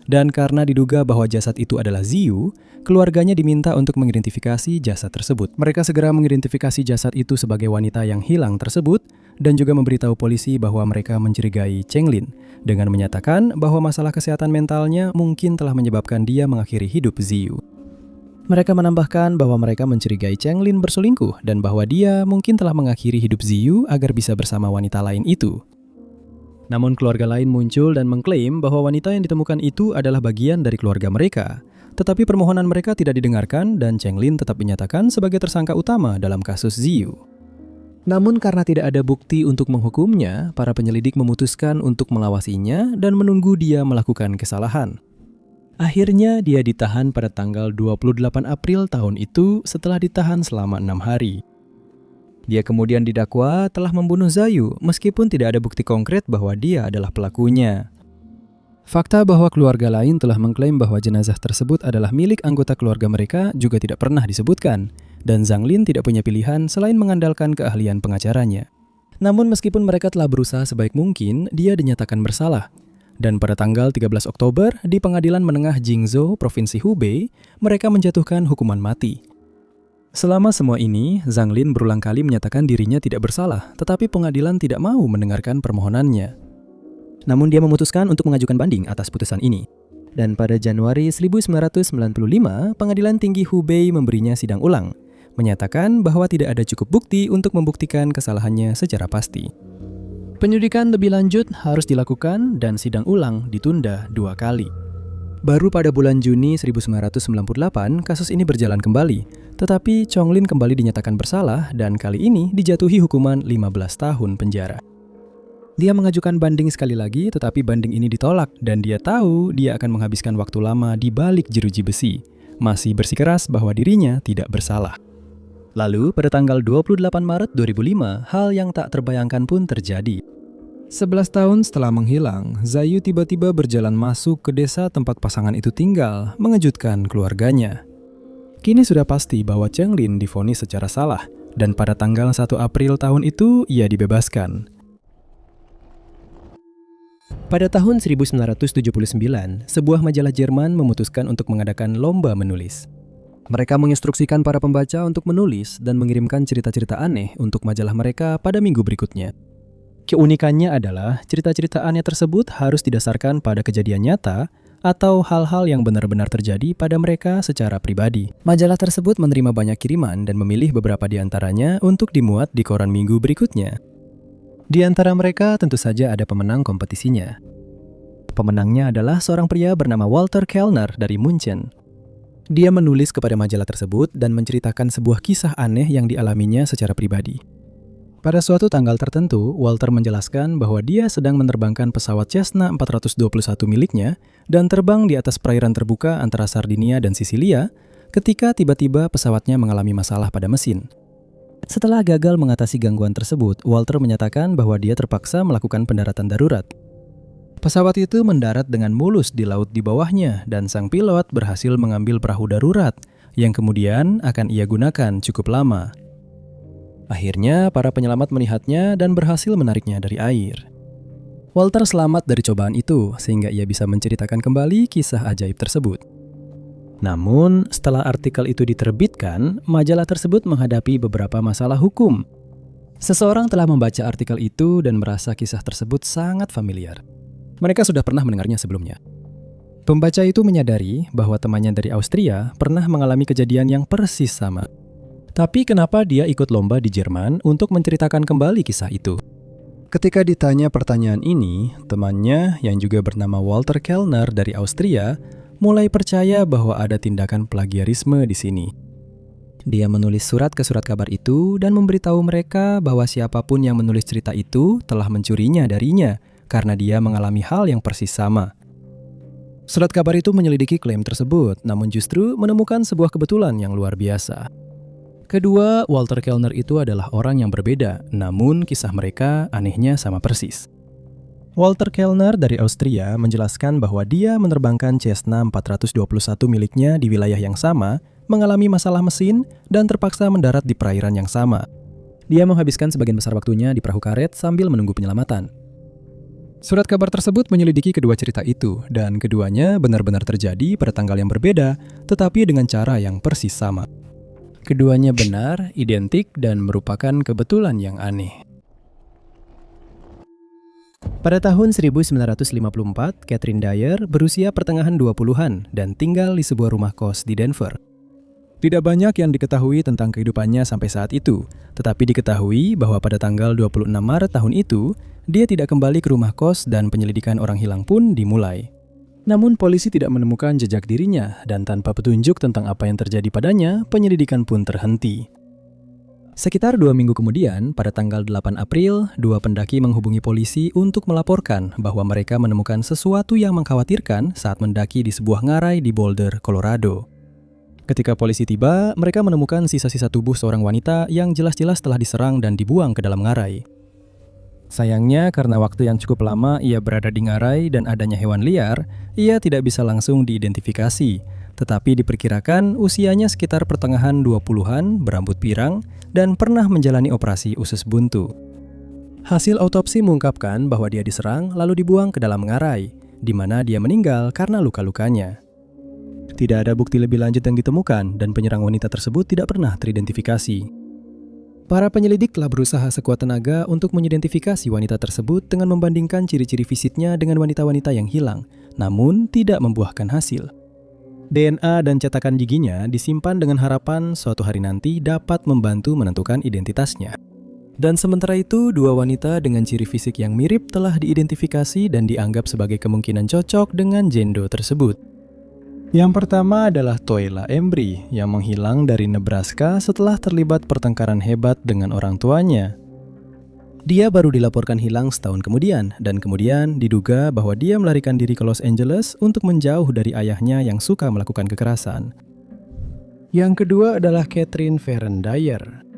Dan karena diduga bahwa jasad itu adalah Ziyu, keluarganya diminta untuk mengidentifikasi jasad tersebut. Mereka segera mengidentifikasi jasad itu sebagai wanita yang hilang tersebut dan juga memberitahu polisi bahwa mereka mencurigai Chenglin dengan menyatakan bahwa masalah kesehatan mentalnya mungkin telah menyebabkan dia mengakhiri hidup Ziyu. Mereka menambahkan bahwa mereka mencurigai Chenglin berselingkuh dan bahwa dia mungkin telah mengakhiri hidup Ziyu agar bisa bersama wanita lain itu. Namun keluarga lain muncul dan mengklaim bahwa wanita yang ditemukan itu adalah bagian dari keluarga mereka. Tetapi permohonan mereka tidak didengarkan dan Chenglin tetap dinyatakan sebagai tersangka utama dalam kasus Ziyu. Namun karena tidak ada bukti untuk menghukumnya, para penyelidik memutuskan untuk melawasinya dan menunggu dia melakukan kesalahan. Akhirnya dia ditahan pada tanggal 28 April tahun itu setelah ditahan selama 6 hari. Dia kemudian didakwa telah membunuh Ziyu meskipun tidak ada bukti konkret bahwa dia adalah pelakunya. Fakta bahwa keluarga lain telah mengklaim bahwa jenazah tersebut adalah milik anggota keluarga mereka juga tidak pernah disebutkan, dan Zhang Lin tidak punya pilihan selain mengandalkan keahlian pengacaranya. Namun meskipun mereka telah berusaha sebaik mungkin, dia dinyatakan bersalah. Dan pada tanggal 13 Oktober, di Pengadilan Menengah Jingzhou, Provinsi Hubei, mereka menjatuhkan hukuman mati. Selama semua ini, Zhang Lin berulang kali menyatakan dirinya tidak bersalah, tetapi pengadilan tidak mau mendengarkan permohonannya. Namun dia memutuskan untuk mengajukan banding atas putusan ini. Dan pada Januari 1995, Pengadilan Tinggi Hubei memberinya sidang ulang, menyatakan bahwa tidak ada cukup bukti untuk membuktikan kesalahannya secara pasti. Penyelidikan lebih lanjut harus dilakukan dan sidang ulang ditunda 2 kali. Baru pada bulan Juni 1998, kasus ini berjalan kembali, tetapi Chenglin kembali dinyatakan bersalah dan kali ini dijatuhi hukuman 15 tahun penjara. Dia mengajukan banding sekali lagi, tetapi banding ini ditolak dan dia tahu dia akan menghabiskan waktu lama di balik jeruji besi, masih bersikeras bahwa dirinya tidak bersalah. Lalu, pada tanggal 28 Maret 2005, hal yang tak terbayangkan pun terjadi. 11 tahun setelah menghilang, Ziyu tiba-tiba berjalan masuk ke desa tempat pasangan itu tinggal, mengejutkan keluarganya. Kini sudah pasti bahwa Chenglin divonis secara salah, dan pada tanggal 1 April tahun itu, ia dibebaskan. Pada tahun 1979, sebuah majalah Jerman memutuskan untuk mengadakan lomba menulis. Mereka menginstruksikan para pembaca untuk menulis dan mengirimkan cerita-cerita aneh untuk majalah mereka pada minggu berikutnya. Keunikannya adalah cerita-cerita aneh tersebut harus didasarkan pada kejadian nyata atau hal-hal yang benar-benar terjadi pada mereka secara pribadi. Majalah tersebut menerima banyak kiriman dan memilih beberapa di antaranya untuk dimuat di koran minggu berikutnya. Di antara mereka tentu saja ada pemenang kompetisinya. Pemenangnya adalah seorang pria bernama Walter Kellner dari Munchen. Dia menulis kepada majalah tersebut dan menceritakan sebuah kisah aneh yang dialaminya secara pribadi. Pada suatu tanggal tertentu, Walter menjelaskan bahwa dia sedang menerbangkan pesawat Cessna 421 miliknya dan terbang di atas perairan terbuka antara Sardinia dan Sisilia ketika tiba-tiba pesawatnya mengalami masalah pada mesin. Setelah gagal mengatasi gangguan tersebut, Walter menyatakan bahwa dia terpaksa melakukan pendaratan darurat. Pesawat itu mendarat dengan mulus di laut di bawahnya dan sang pilot berhasil mengambil perahu darurat yang kemudian akan ia gunakan cukup lama. Akhirnya, para penyelamat melihatnya dan berhasil menariknya dari air. Walter selamat dari cobaan itu sehingga ia bisa menceritakan kembali kisah ajaib tersebut. Namun, setelah artikel itu diterbitkan, majalah tersebut menghadapi beberapa masalah hukum. Seseorang telah membaca artikel itu dan merasa kisah tersebut sangat familiar. Mereka sudah pernah mendengarnya sebelumnya. Pembaca itu menyadari bahwa temannya dari Austria pernah mengalami kejadian yang persis sama. Tapi kenapa dia ikut lomba di Jerman untuk menceritakan kembali kisah itu? Ketika ditanya pertanyaan ini, temannya yang juga bernama Walter Kellner dari Austria mulai percaya bahwa ada tindakan plagiarisme di sini. Dia menulis surat ke surat kabar itu dan memberitahu mereka bahwa siapapun yang menulis cerita itu telah mencurinya darinya karena dia mengalami hal yang persis sama. Surat kabar itu menyelidiki klaim tersebut, namun justru menemukan sebuah kebetulan yang luar biasa. Kedua, Walter Kellner itu adalah orang yang berbeda, namun kisah mereka anehnya sama persis. Walter Kellner dari Austria menjelaskan bahwa dia menerbangkan Cessna 421 miliknya di wilayah yang sama, mengalami masalah mesin, dan terpaksa mendarat di perairan yang sama. Dia menghabiskan sebagian besar waktunya di perahu karet sambil menunggu penyelamatan. Surat kabar tersebut menyelidiki kedua cerita itu, dan keduanya benar-benar terjadi pada tanggal yang berbeda, tetapi dengan cara yang persis sama. Keduanya benar, identik, dan merupakan kebetulan yang aneh. Pada tahun 1954, Catherine Dyer berusia pertengahan 20-an dan tinggal di sebuah rumah kos di Denver. Tidak banyak yang diketahui tentang kehidupannya sampai saat itu, tetapi diketahui bahwa pada tanggal 26 Maret tahun itu, dia tidak kembali ke rumah kos dan penyelidikan orang hilang pun dimulai. Namun polisi tidak menemukan jejak dirinya dan tanpa petunjuk tentang apa yang terjadi padanya, penyelidikan pun terhenti. Sekitar 2 minggu kemudian, pada tanggal 8 April, 2 pendaki menghubungi polisi untuk melaporkan bahwa mereka menemukan sesuatu yang mengkhawatirkan saat mendaki di sebuah ngarai di Boulder, Colorado. Ketika polisi tiba, mereka menemukan sisa-sisa tubuh seorang wanita yang jelas-jelas telah diserang dan dibuang ke dalam ngarai. Sayangnya, karena waktu yang cukup lama ia berada di ngarai dan adanya hewan liar, ia tidak bisa langsung diidentifikasi. Tetapi diperkirakan usianya sekitar pertengahan 20-an, berambut pirang, dan pernah menjalani operasi usus buntu. Hasil autopsi mengungkapkan bahwa dia diserang lalu dibuang ke dalam ngarai, di mana dia meninggal karena luka-lukanya. Tidak ada bukti lebih lanjut yang ditemukan dan penyerang wanita tersebut tidak pernah teridentifikasi. Para penyelidik telah berusaha sekuat tenaga untuk mengidentifikasi wanita tersebut dengan membandingkan ciri-ciri fisiknya dengan wanita-wanita yang hilang, namun tidak membuahkan hasil. DNA dan cetakan giginya disimpan dengan harapan suatu hari nanti dapat membantu menentukan identitasnya. Dan sementara itu, 2 wanita dengan ciri fisik yang mirip telah diidentifikasi dan dianggap sebagai kemungkinan cocok dengan Jane Doe tersebut. Yang pertama adalah Toyla Embry yang menghilang dari Nebraska setelah terlibat pertengkaran hebat dengan orang tuanya. Dia baru dilaporkan hilang setahun kemudian dan kemudian diduga bahwa dia melarikan diri ke Los Angeles untuk menjauh dari ayahnya yang suka melakukan kekerasan. Yang kedua adalah Catherine Farron Dyer.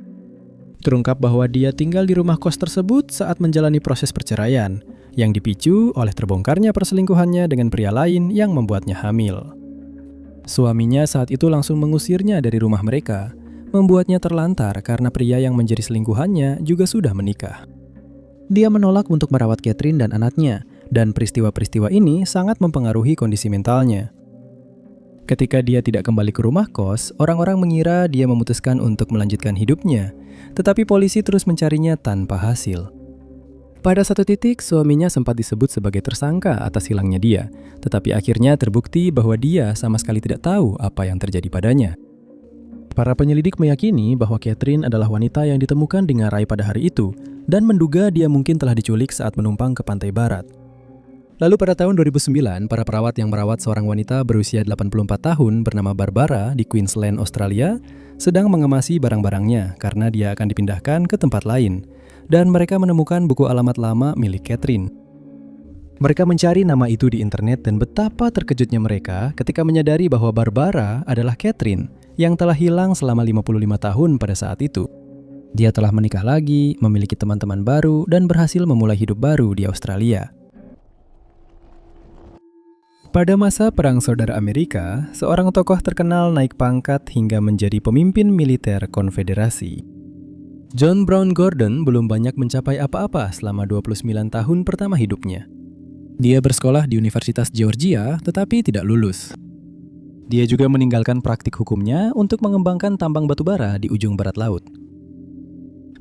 Terungkap bahwa dia tinggal di rumah kos tersebut saat menjalani proses perceraian yang dipicu oleh terbongkarnya perselingkuhannya dengan pria lain yang membuatnya hamil. Suaminya saat itu langsung mengusirnya dari rumah mereka, membuatnya terlantar karena pria yang menjadi selingkuhannya juga sudah menikah. Dia menolak untuk merawat Catherine dan anaknya, dan peristiwa-peristiwa ini sangat mempengaruhi kondisi mentalnya. Ketika dia tidak kembali ke rumah kos, orang-orang mengira dia memutuskan untuk melanjutkan hidupnya, tetapi polisi terus mencarinya tanpa hasil. Pada satu titik, suaminya sempat disebut sebagai tersangka atas hilangnya dia, tetapi akhirnya terbukti bahwa dia sama sekali tidak tahu apa yang terjadi padanya. Para penyelidik meyakini bahwa Catherine adalah wanita yang ditemukan di ngarai pada hari itu, dan menduga dia mungkin telah diculik saat menumpang ke pantai barat. Lalu pada tahun 2009, para perawat yang merawat seorang wanita berusia 84 tahun bernama Barbara di Queensland, Australia, sedang mengemasi barang-barangnya karena dia akan dipindahkan ke tempat lain. Dan mereka menemukan buku alamat lama milik Catherine. Mereka mencari nama itu di internet dan betapa terkejutnya mereka ketika menyadari bahwa Barbara adalah Catherine yang telah hilang selama 55 tahun pada saat itu. Dia telah menikah lagi, memiliki teman-teman baru, dan berhasil memulai hidup baru di Australia. Pada masa Perang Saudara Amerika, seorang tokoh terkenal naik pangkat hingga menjadi pemimpin militer konfederasi. John Brown Gordon belum banyak mencapai apa-apa selama 29 tahun pertama hidupnya. Dia bersekolah di Universitas Georgia tetapi tidak lulus. Dia juga meninggalkan praktik hukumnya untuk mengembangkan tambang batubara di ujung barat laut.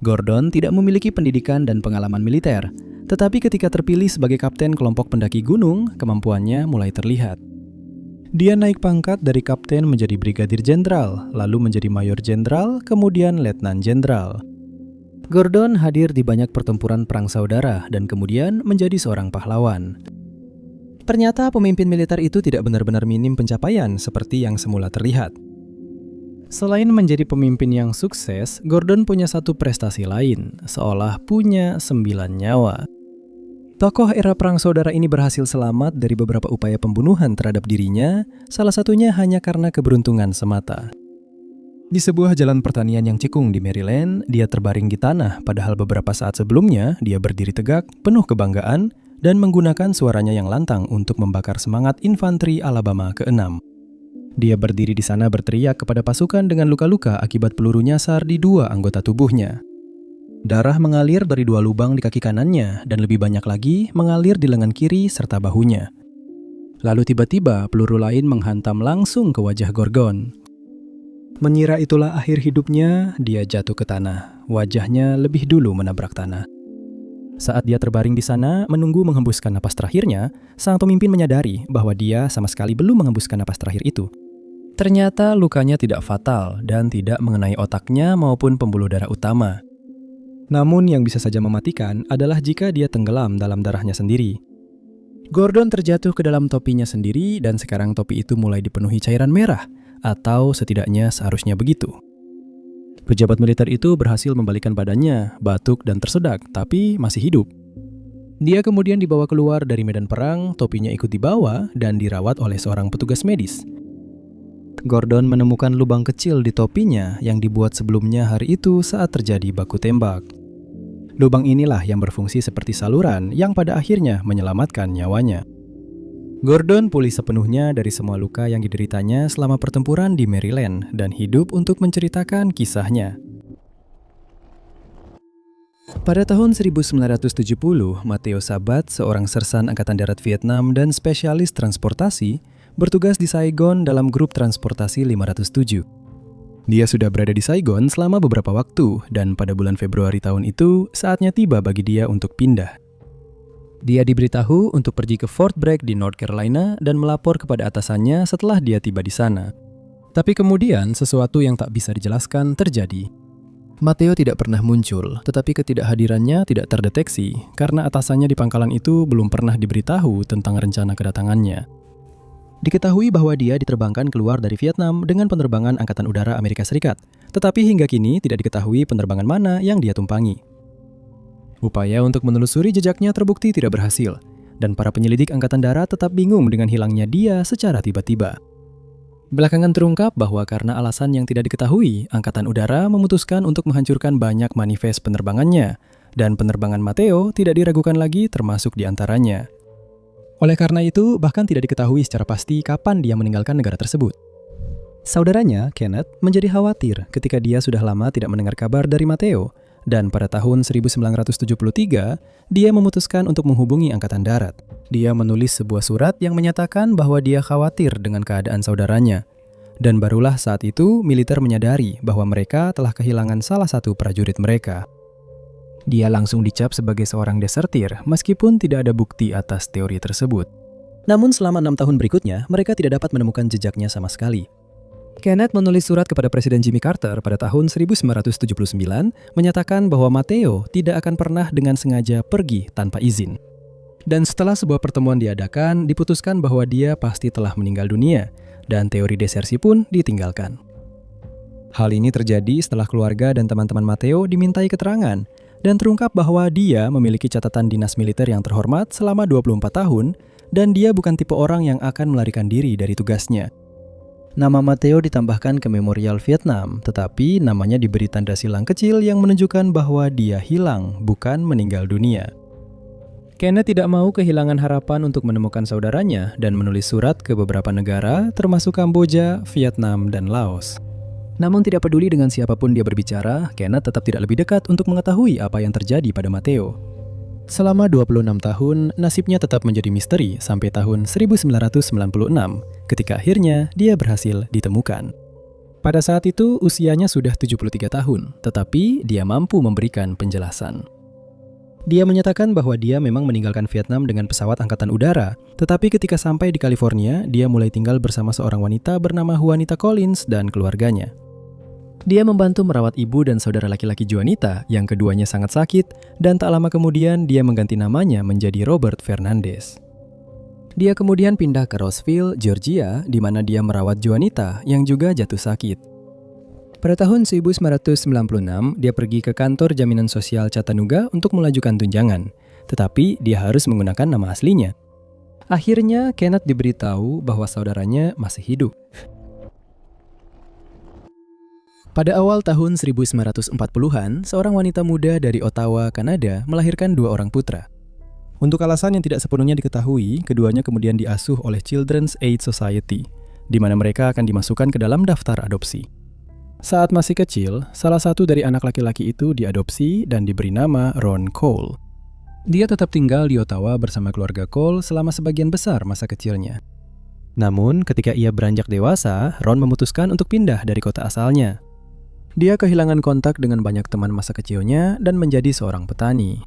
Gordon tidak memiliki pendidikan dan pengalaman militer, tetapi ketika terpilih sebagai kapten kelompok pendaki gunung, kemampuannya mulai terlihat. Dia naik pangkat dari kapten menjadi brigadir jenderal, lalu menjadi mayor jenderal, kemudian letnan jenderal. Gordon hadir di banyak pertempuran perang saudara dan kemudian menjadi seorang pahlawan. Ternyata pemimpin militer itu tidak benar-benar minim pencapaian seperti yang semula terlihat. Selain menjadi pemimpin yang sukses, Gordon punya satu prestasi lain, seolah punya 9 nyawa. Tokoh era perang saudara ini berhasil selamat dari beberapa upaya pembunuhan terhadap dirinya, salah satunya hanya karena keberuntungan semata. Di sebuah jalan pertanian yang cekung di Maryland, dia terbaring di tanah, padahal beberapa saat sebelumnya dia berdiri tegak, penuh kebanggaan, dan menggunakan suaranya yang lantang untuk membakar semangat infanteri Alabama ke-6. Dia berdiri di sana berteriak kepada pasukan dengan luka-luka akibat peluru nyasar di 2 anggota tubuhnya. Darah mengalir dari 2 lubang di kaki kanannya dan lebih banyak lagi mengalir di lengan kiri serta bahunya. Lalu tiba-tiba peluru lain menghantam langsung ke wajah Gordon. Mengira itulah akhir hidupnya, dia jatuh ke tanah. Wajahnya lebih dulu menabrak tanah. Saat dia terbaring di sana, menunggu menghembuskan napas terakhirnya, sang pemimpin menyadari bahwa dia sama sekali belum menghembuskan napas terakhir itu. Ternyata lukanya tidak fatal dan tidak mengenai otaknya maupun pembuluh darah utama. Namun yang bisa saja mematikan adalah jika dia tenggelam dalam darahnya sendiri. Gordon terjatuh ke dalam topinya sendiri dan sekarang topi itu mulai dipenuhi cairan merah, atau setidaknya seharusnya begitu. Pejabat militer itu berhasil membalikkan badannya, batuk dan tersedak, tapi masih hidup. Dia kemudian dibawa keluar dari medan perang, topinya ikut dibawa dan dirawat oleh seorang petugas medis. Gordon menemukan lubang kecil di topinya yang dibuat sebelumnya hari itu saat terjadi baku tembak. Lubang inilah yang berfungsi seperti saluran yang pada akhirnya menyelamatkan nyawanya. Gordon pulih sepenuhnya dari semua luka yang dideritanya selama pertempuran di Maryland dan hidup untuk menceritakan kisahnya. Pada tahun 1970, Matteo Sabat, seorang sersan Angkatan Darat Vietnam dan spesialis transportasi, bertugas di Saigon dalam grup transportasi 507. Dia sudah berada di Saigon selama beberapa waktu, dan pada bulan Februari tahun itu, saatnya tiba bagi dia untuk pindah. Dia diberitahu untuk pergi ke Fort Bragg di North Carolina dan melapor kepada atasannya setelah dia tiba di sana. Tapi kemudian, sesuatu yang tak bisa dijelaskan terjadi. Matteo tidak pernah muncul, tetapi ketidakhadirannya tidak terdeteksi karena atasannya di pangkalan itu belum pernah diberitahu tentang rencana kedatangannya. Diketahui bahwa dia diterbangkan keluar dari Vietnam dengan penerbangan Angkatan Udara Amerika Serikat, tetapi hingga kini tidak diketahui penerbangan mana yang dia tumpangi. Upaya untuk menelusuri jejaknya terbukti tidak berhasil, dan para penyelidik Angkatan Darat tetap bingung dengan hilangnya dia secara tiba-tiba. Belakangan terungkap bahwa karena alasan yang tidak diketahui, Angkatan Udara memutuskan untuk menghancurkan banyak manifest penerbangannya, dan penerbangan Matteo tidak diragukan lagi termasuk di antaranya. Oleh karena itu, bahkan tidak diketahui secara pasti kapan dia meninggalkan negara tersebut. Saudaranya, Kenneth, menjadi khawatir ketika dia sudah lama tidak mendengar kabar dari Matteo, dan pada tahun 1973, dia memutuskan untuk menghubungi Angkatan Darat. Dia menulis sebuah surat yang menyatakan bahwa dia khawatir dengan keadaan saudaranya. Dan barulah saat itu, militer menyadari bahwa mereka telah kehilangan salah satu prajurit mereka. Dia langsung dicap sebagai seorang desertir, meskipun tidak ada bukti atas teori tersebut. Namun selama 6 tahun berikutnya, mereka tidak dapat menemukan jejaknya sama sekali. Kenneth menulis surat kepada Presiden Jimmy Carter pada tahun 1979, menyatakan bahwa Matteo tidak akan pernah dengan sengaja pergi tanpa izin. Dan setelah sebuah pertemuan diadakan, diputuskan bahwa dia pasti telah meninggal dunia, dan teori desersi pun ditinggalkan. Hal ini terjadi setelah keluarga dan teman-teman Matteo dimintai keterangan, dan terungkap bahwa dia memiliki catatan dinas militer yang terhormat selama 24 tahun, dan dia bukan tipe orang yang akan melarikan diri dari tugasnya. Nama Matteo ditambahkan ke Memorial Vietnam, tetapi namanya diberi tanda silang kecil yang menunjukkan bahwa dia hilang, bukan meninggal dunia. Kenneth tidak mau kehilangan harapan untuk menemukan saudaranya dan menulis surat ke beberapa negara, termasuk Kamboja, Vietnam, dan Laos. Namun tidak peduli dengan siapapun dia berbicara, Kenneth tetap tidak lebih dekat untuk mengetahui apa yang terjadi pada Matteo. Selama 26 tahun, nasibnya tetap menjadi misteri sampai tahun 1996, ketika akhirnya dia berhasil ditemukan. Pada saat itu, usianya sudah 73 tahun, tetapi dia mampu memberikan penjelasan. Dia menyatakan bahwa dia memang meninggalkan Vietnam dengan pesawat angkatan udara, tetapi ketika sampai di California, dia mulai tinggal bersama seorang wanita bernama Juanita Collins dan keluarganya. Dia membantu merawat ibu dan saudara laki-laki Juanita yang keduanya sangat sakit, dan tak lama kemudian dia mengganti namanya menjadi Robert Fernandez. Dia kemudian pindah ke Roseville, Georgia, di mana dia merawat Juanita yang juga jatuh sakit. Pada tahun 1996, dia pergi ke kantor jaminan sosial Chattanooga untuk mengajukan tunjangan, tetapi dia harus menggunakan nama aslinya. Akhirnya, Kenneth diberitahu bahwa saudaranya masih hidup. Pada awal tahun 1940-an, seorang wanita muda dari Ottawa, Kanada, melahirkan 2 orang putra. Untuk alasan yang tidak sepenuhnya diketahui, keduanya kemudian diasuh oleh Children's Aid Society, di mana mereka akan dimasukkan ke dalam daftar adopsi. Saat masih kecil, salah satu dari anak laki-laki itu diadopsi dan diberi nama Ron Cole. Dia tetap tinggal di Ottawa bersama keluarga Cole selama sebagian besar masa kecilnya. Namun, ketika ia beranjak dewasa, Ron memutuskan untuk pindah dari kota asalnya. Dia kehilangan kontak dengan banyak teman masa kecilnya dan menjadi seorang petani.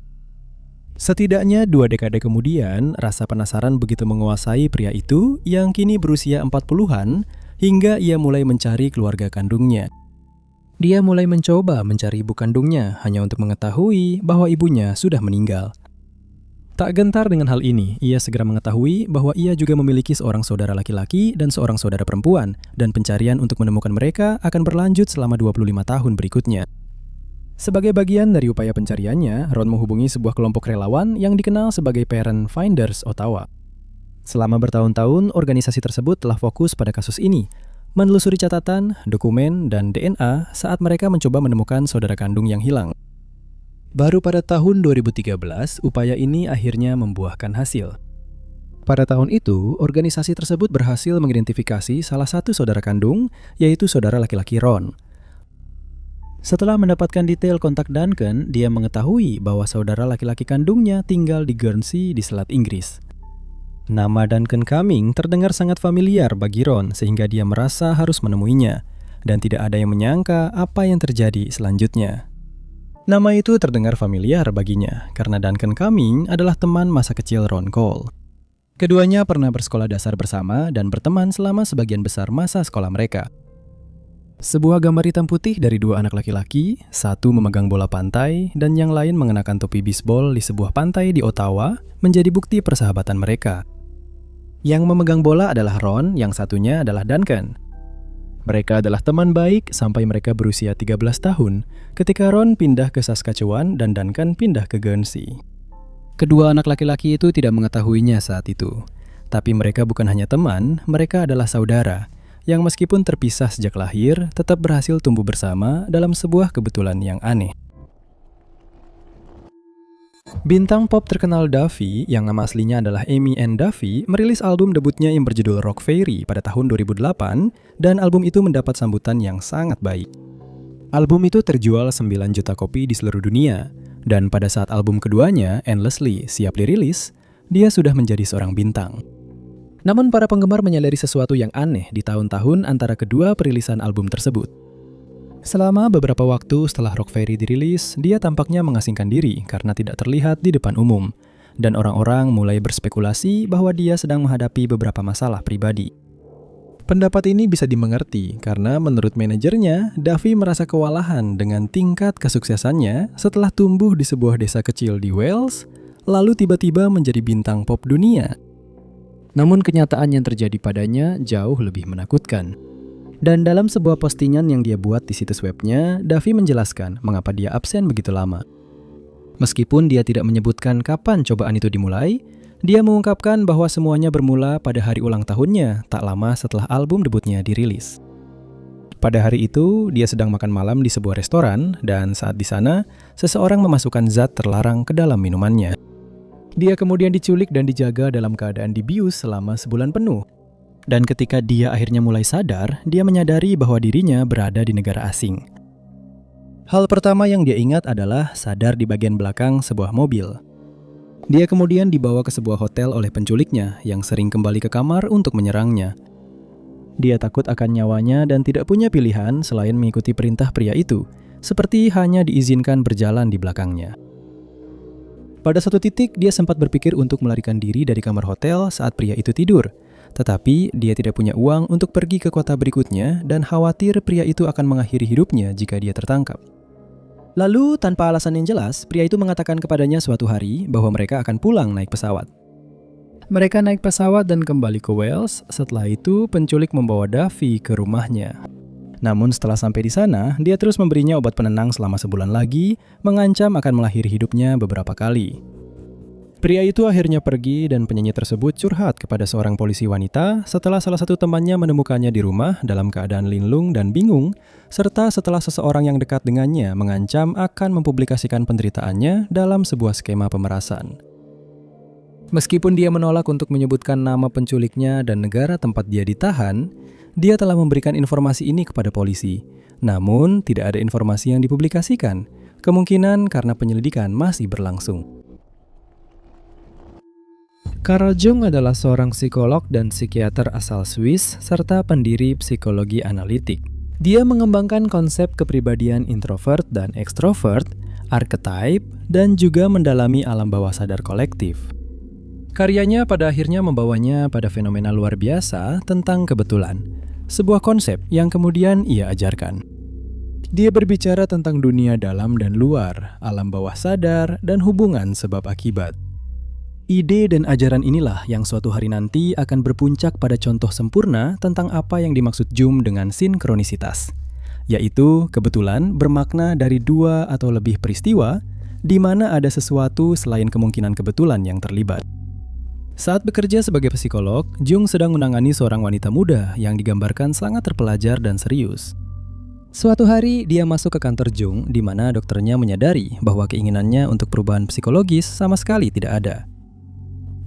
Setidaknya 2 dekade kemudian, rasa penasaran begitu menguasai pria itu yang kini berusia 40-an hingga ia mulai mencari keluarga kandungnya. Dia mulai mencoba mencari ibu kandungnya hanya untuk mengetahui bahwa ibunya sudah meninggal. Tak gentar dengan hal ini, ia segera mengetahui bahwa ia juga memiliki seorang saudara laki-laki dan seorang saudara perempuan, dan pencarian untuk menemukan mereka akan berlanjut selama 25 tahun berikutnya. Sebagai bagian dari upaya pencariannya, Ron menghubungi sebuah kelompok relawan yang dikenal sebagai Parent Finders Ottawa. Selama bertahun-tahun, organisasi tersebut telah fokus pada kasus ini, menelusuri catatan, dokumen, dan DNA saat mereka mencoba menemukan saudara kandung yang hilang. Baru pada tahun 2013, upaya ini akhirnya membuahkan hasil. Pada tahun itu, organisasi tersebut berhasil mengidentifikasi salah satu saudara kandung, yaitu saudara laki-laki Ron. Setelah mendapatkan detail kontak Duncan, dia mengetahui bahwa saudara laki-laki kandungnya tinggal di Guernsey di Selat Inggris. Nama Duncan Cumming terdengar sangat familiar bagi Ron sehingga dia merasa harus menemuinya, dan tidak ada yang menyangka apa yang terjadi selanjutnya. Nama itu terdengar familiar baginya karena Duncan Cumming adalah teman masa kecil Ron Cole. Keduanya pernah bersekolah dasar bersama dan berteman selama sebagian besar masa sekolah mereka. Sebuah gambar hitam putih dari 2 anak laki-laki, satu memegang bola pantai dan yang lain mengenakan topi bisbol di sebuah pantai di Ottawa, menjadi bukti persahabatan mereka. Yang memegang bola adalah Ron, yang satunya adalah Duncan. Mereka adalah teman baik sampai mereka berusia 13 tahun ketika Ron pindah ke Saskatchewan dan Duncan pindah ke Guernsey. Kedua anak laki-laki itu tidak mengetahuinya saat itu. Tapi mereka bukan hanya teman, mereka adalah saudara yang meskipun terpisah sejak lahir tetap berhasil tumbuh bersama dalam sebuah kebetulan yang aneh. Bintang pop terkenal Duffy, yang nama aslinya adalah Amy Ann Duffy, merilis album debutnya yang berjudul Rock Fairy pada tahun 2008, dan album itu mendapat sambutan yang sangat baik. Album itu terjual 9 juta kopi di seluruh dunia, dan pada saat album keduanya, Endlessly, siap dirilis, dia sudah menjadi seorang bintang. Namun para penggemar menyadari sesuatu yang aneh di tahun-tahun antara kedua perilisan album tersebut. Selama beberapa waktu setelah Rock Fairy dirilis, dia tampaknya mengasingkan diri karena tidak terlihat di depan umum, dan orang-orang mulai berspekulasi bahwa dia sedang menghadapi beberapa masalah pribadi. Pendapat ini bisa dimengerti karena menurut manajernya, Duffy merasa kewalahan dengan tingkat kesuksesannya setelah tumbuh di sebuah desa kecil di Wales, lalu tiba-tiba menjadi bintang pop dunia. Namun kenyataan yang terjadi padanya jauh lebih menakutkan. Dan dalam sebuah postingan yang dia buat di situs webnya, Duffy menjelaskan mengapa dia absen begitu lama. Meskipun dia tidak menyebutkan kapan cobaan itu dimulai, dia mengungkapkan bahwa semuanya bermula pada hari ulang tahunnya, tak lama setelah album debutnya dirilis. Pada hari itu, dia sedang makan malam di sebuah restoran, dan saat di sana, seseorang memasukkan zat terlarang ke dalam minumannya. Dia kemudian diculik dan dijaga dalam keadaan dibius selama sebulan penuh. Dan ketika dia akhirnya mulai sadar, dia menyadari bahwa dirinya berada di negara asing. Hal pertama yang dia ingat adalah sadar di bagian belakang sebuah mobil. Dia kemudian dibawa ke sebuah hotel oleh penculiknya yang sering kembali ke kamar untuk menyerangnya. Dia takut akan nyawanya dan tidak punya pilihan selain mengikuti perintah pria itu, seperti hanya diizinkan berjalan di belakangnya. Pada suatu titik, dia sempat berpikir untuk melarikan diri dari kamar hotel saat pria itu tidur. Tetapi, dia tidak punya uang untuk pergi ke kota berikutnya dan khawatir pria itu akan mengakhiri hidupnya jika dia tertangkap. Lalu, tanpa alasan yang jelas, pria itu mengatakan kepadanya suatu hari bahwa mereka akan pulang naik pesawat. Mereka naik pesawat dan kembali ke Wales. Setelah itu, penculik membawa Davy ke rumahnya. Namun setelah sampai di sana, dia terus memberinya obat penenang selama sebulan lagi, mengancam akan mengakhiri hidupnya beberapa kali. Pria itu akhirnya pergi dan penyanyi tersebut curhat kepada seorang polisi wanita setelah salah satu temannya menemukannya di rumah dalam keadaan linglung dan bingung, serta setelah seseorang yang dekat dengannya mengancam akan mempublikasikan penderitaannya dalam sebuah skema pemerasan. Meskipun dia menolak untuk menyebutkan nama penculiknya dan negara tempat dia ditahan, dia telah memberikan informasi ini kepada polisi. Namun, tidak ada informasi yang dipublikasikan, kemungkinan karena penyelidikan masih berlangsung. Carl Jung adalah seorang psikolog dan psikiater asal Swiss serta pendiri psikologi analitik. Dia mengembangkan konsep kepribadian introvert dan ekstrovert, archetype, dan juga mendalami alam bawah sadar kolektif. Karyanya pada akhirnya membawanya pada fenomena luar biasa tentang kebetulan, sebuah konsep yang kemudian ia ajarkan. Dia berbicara tentang dunia dalam dan luar, alam bawah sadar, dan hubungan sebab akibat. Ide dan ajaran inilah yang suatu hari nanti akan berpuncak pada contoh sempurna tentang apa yang dimaksud Jung dengan sinkronisitas, yaitu kebetulan bermakna dari dua atau lebih peristiwa di mana ada sesuatu selain kemungkinan kebetulan yang terlibat. Saat bekerja sebagai psikolog, Jung sedang menangani seorang wanita muda yang digambarkan sangat terpelajar dan serius. Suatu hari, dia masuk ke kantor Jung, di mana dokternya menyadari bahwa keinginannya untuk perubahan psikologis sama sekali tidak ada.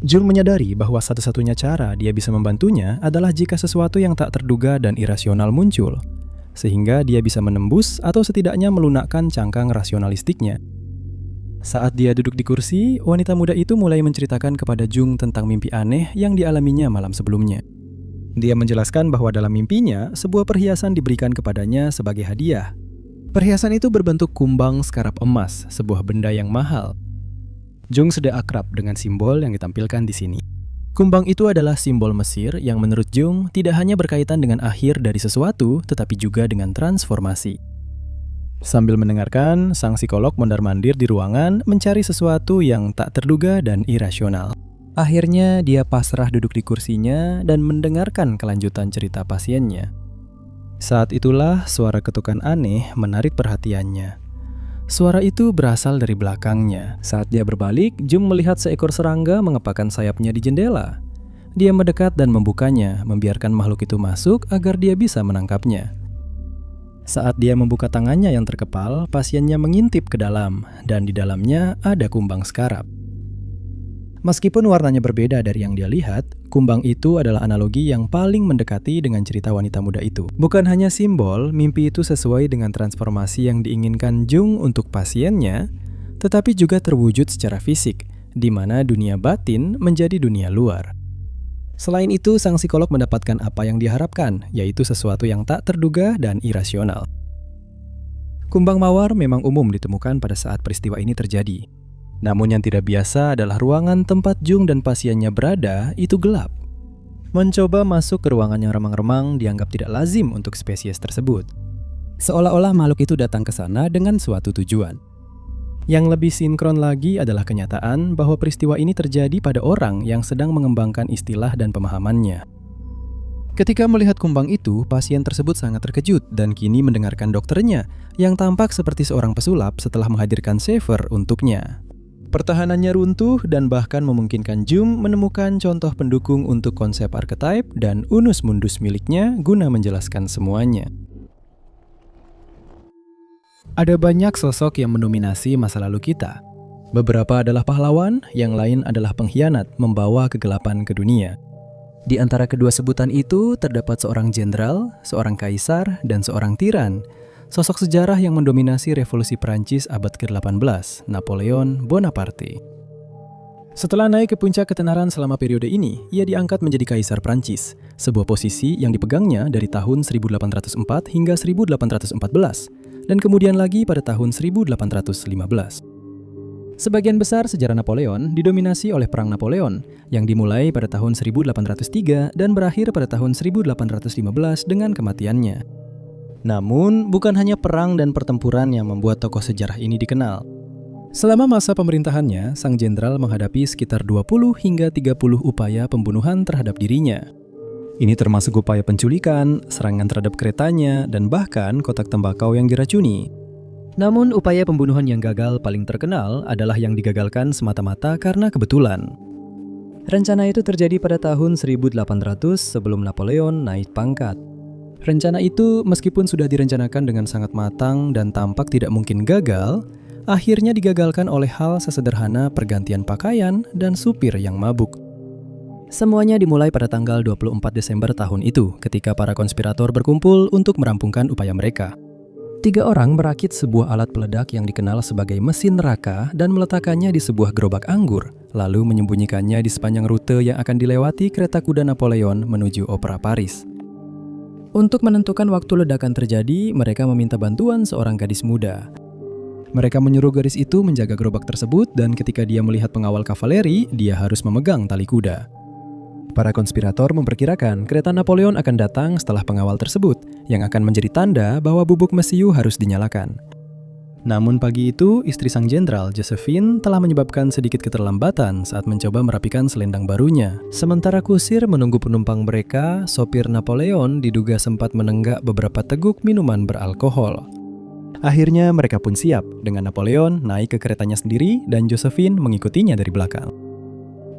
Jung menyadari bahwa satu-satunya cara dia bisa membantunya adalah jika sesuatu yang tak terduga dan irasional muncul, sehingga dia bisa menembus atau setidaknya melunakkan cangkang rasionalistiknya. Saat dia duduk di kursi, wanita muda itu mulai menceritakan kepada Jung tentang mimpi aneh yang dialaminya malam sebelumnya. Dia menjelaskan bahwa dalam mimpinya, sebuah perhiasan diberikan kepadanya sebagai hadiah. Perhiasan itu berbentuk kumbang sekarap emas, sebuah benda yang mahal. Jung sudah akrab dengan simbol yang ditampilkan di sini. Kumbang itu adalah simbol Mesir yang menurut Jung tidak hanya berkaitan dengan akhir dari sesuatu, tetapi juga dengan transformasi. Sambil mendengarkan, sang psikolog mondar-mandir di ruangan mencari sesuatu yang tak terduga dan irasional. Akhirnya dia pasrah duduk di kursinya dan mendengarkan kelanjutan cerita pasiennya. Saat itulah suara ketukan aneh menarik perhatiannya. Suara itu berasal dari belakangnya. Saat dia berbalik, Jung melihat seekor serangga mengepakkan sayapnya di jendela. Dia mendekat dan membukanya, membiarkan makhluk itu masuk agar dia bisa menangkapnya. Saat dia membuka tangannya yang terkepal, pasiennya mengintip ke dalam, dan di dalamnya ada kumbang skarab. Meskipun warnanya berbeda dari yang dia lihat, kumbang itu adalah analogi yang paling mendekati dengan cerita wanita muda itu. Bukan hanya simbol, mimpi itu sesuai dengan transformasi yang diinginkan Jung untuk pasiennya, tetapi juga terwujud secara fisik, di mana dunia batin menjadi dunia luar. Selain itu, sang psikolog mendapatkan apa yang diharapkan, yaitu sesuatu yang tak terduga dan irasional. Kumbang mawar memang umum ditemukan pada saat peristiwa ini terjadi. Namun yang tidak biasa adalah ruangan tempat Jung dan pasiennya berada itu gelap. Mencoba masuk ke ruangan yang remang-remang dianggap tidak lazim untuk spesies tersebut. Seolah-olah makhluk itu datang ke sana dengan suatu tujuan. Yang lebih sinkron lagi adalah kenyataan bahwa peristiwa ini terjadi pada orang yang sedang mengembangkan istilah dan pemahamannya. Ketika melihat kumbang itu, pasien tersebut sangat terkejut dan kini mendengarkan dokternya yang tampak seperti seorang pesulap setelah menghadirkan Schaeffer untuknya. Pertahanannya runtuh dan bahkan memungkinkan Jung menemukan contoh pendukung untuk konsep archetype dan unus mundus miliknya guna menjelaskan semuanya. Ada banyak sosok yang mendominasi masa lalu kita. Beberapa adalah pahlawan, yang lain adalah pengkhianat membawa kegelapan ke dunia. Di antara kedua sebutan itu terdapat seorang jenderal, seorang kaisar, dan seorang tiran. Sosok sejarah yang mendominasi revolusi Prancis abad ke-18, Napoleon Bonaparte. Setelah naik ke puncak ketenaran selama periode ini, ia diangkat menjadi Kaisar Prancis, sebuah posisi yang dipegangnya dari tahun 1804 hingga 1814, dan kemudian lagi pada tahun 1815. Sebagian besar sejarah Napoleon didominasi oleh Perang Napoleon, yang dimulai pada tahun 1803 dan berakhir pada tahun 1815 dengan kematiannya. Namun, bukan hanya perang dan pertempuran yang membuat tokoh sejarah ini dikenal. Selama masa pemerintahannya, sang jenderal menghadapi sekitar 20 hingga 30 upaya pembunuhan terhadap dirinya. Ini termasuk upaya penculikan, serangan terhadap keretanya, dan bahkan kotak tembakau yang diracuni. Namun, upaya pembunuhan yang gagal paling terkenal adalah yang digagalkan semata-mata karena kebetulan. Rencana itu terjadi pada tahun 1800 sebelum Napoleon naik pangkat. Rencana itu meskipun sudah direncanakan dengan sangat matang dan tampak tidak mungkin gagal, akhirnya digagalkan oleh hal sesederhana pergantian pakaian dan supir yang mabuk. Semuanya dimulai pada tanggal 24 Desember tahun itu ketika para konspirator berkumpul untuk merampungkan upaya mereka. 3 orang merakit sebuah alat peledak yang dikenal sebagai mesin neraka dan meletakkannya di sebuah gerobak anggur, lalu menyembunyikannya di sepanjang rute yang akan dilewati kereta kuda Napoleon menuju Opera Paris. Untuk menentukan waktu ledakan terjadi, mereka meminta bantuan seorang gadis muda. Mereka menyuruh gadis itu menjaga gerobak tersebut dan ketika dia melihat pengawal kavaleri, dia harus memegang tali kuda. Para konspirator memperkirakan kereta Napoleon akan datang setelah pengawal tersebut, yang akan menjadi tanda bahwa bubuk mesiu harus dinyalakan. Namun pagi itu, istri sang jenderal, Josephine, telah menyebabkan sedikit keterlambatan saat mencoba merapikan selendang barunya. Sementara kusir menunggu penumpang mereka, sopir Napoleon diduga sempat menenggak beberapa teguk minuman beralkohol. Akhirnya mereka pun siap, dengan Napoleon naik ke keretanya sendiri dan Josephine mengikutinya dari belakang.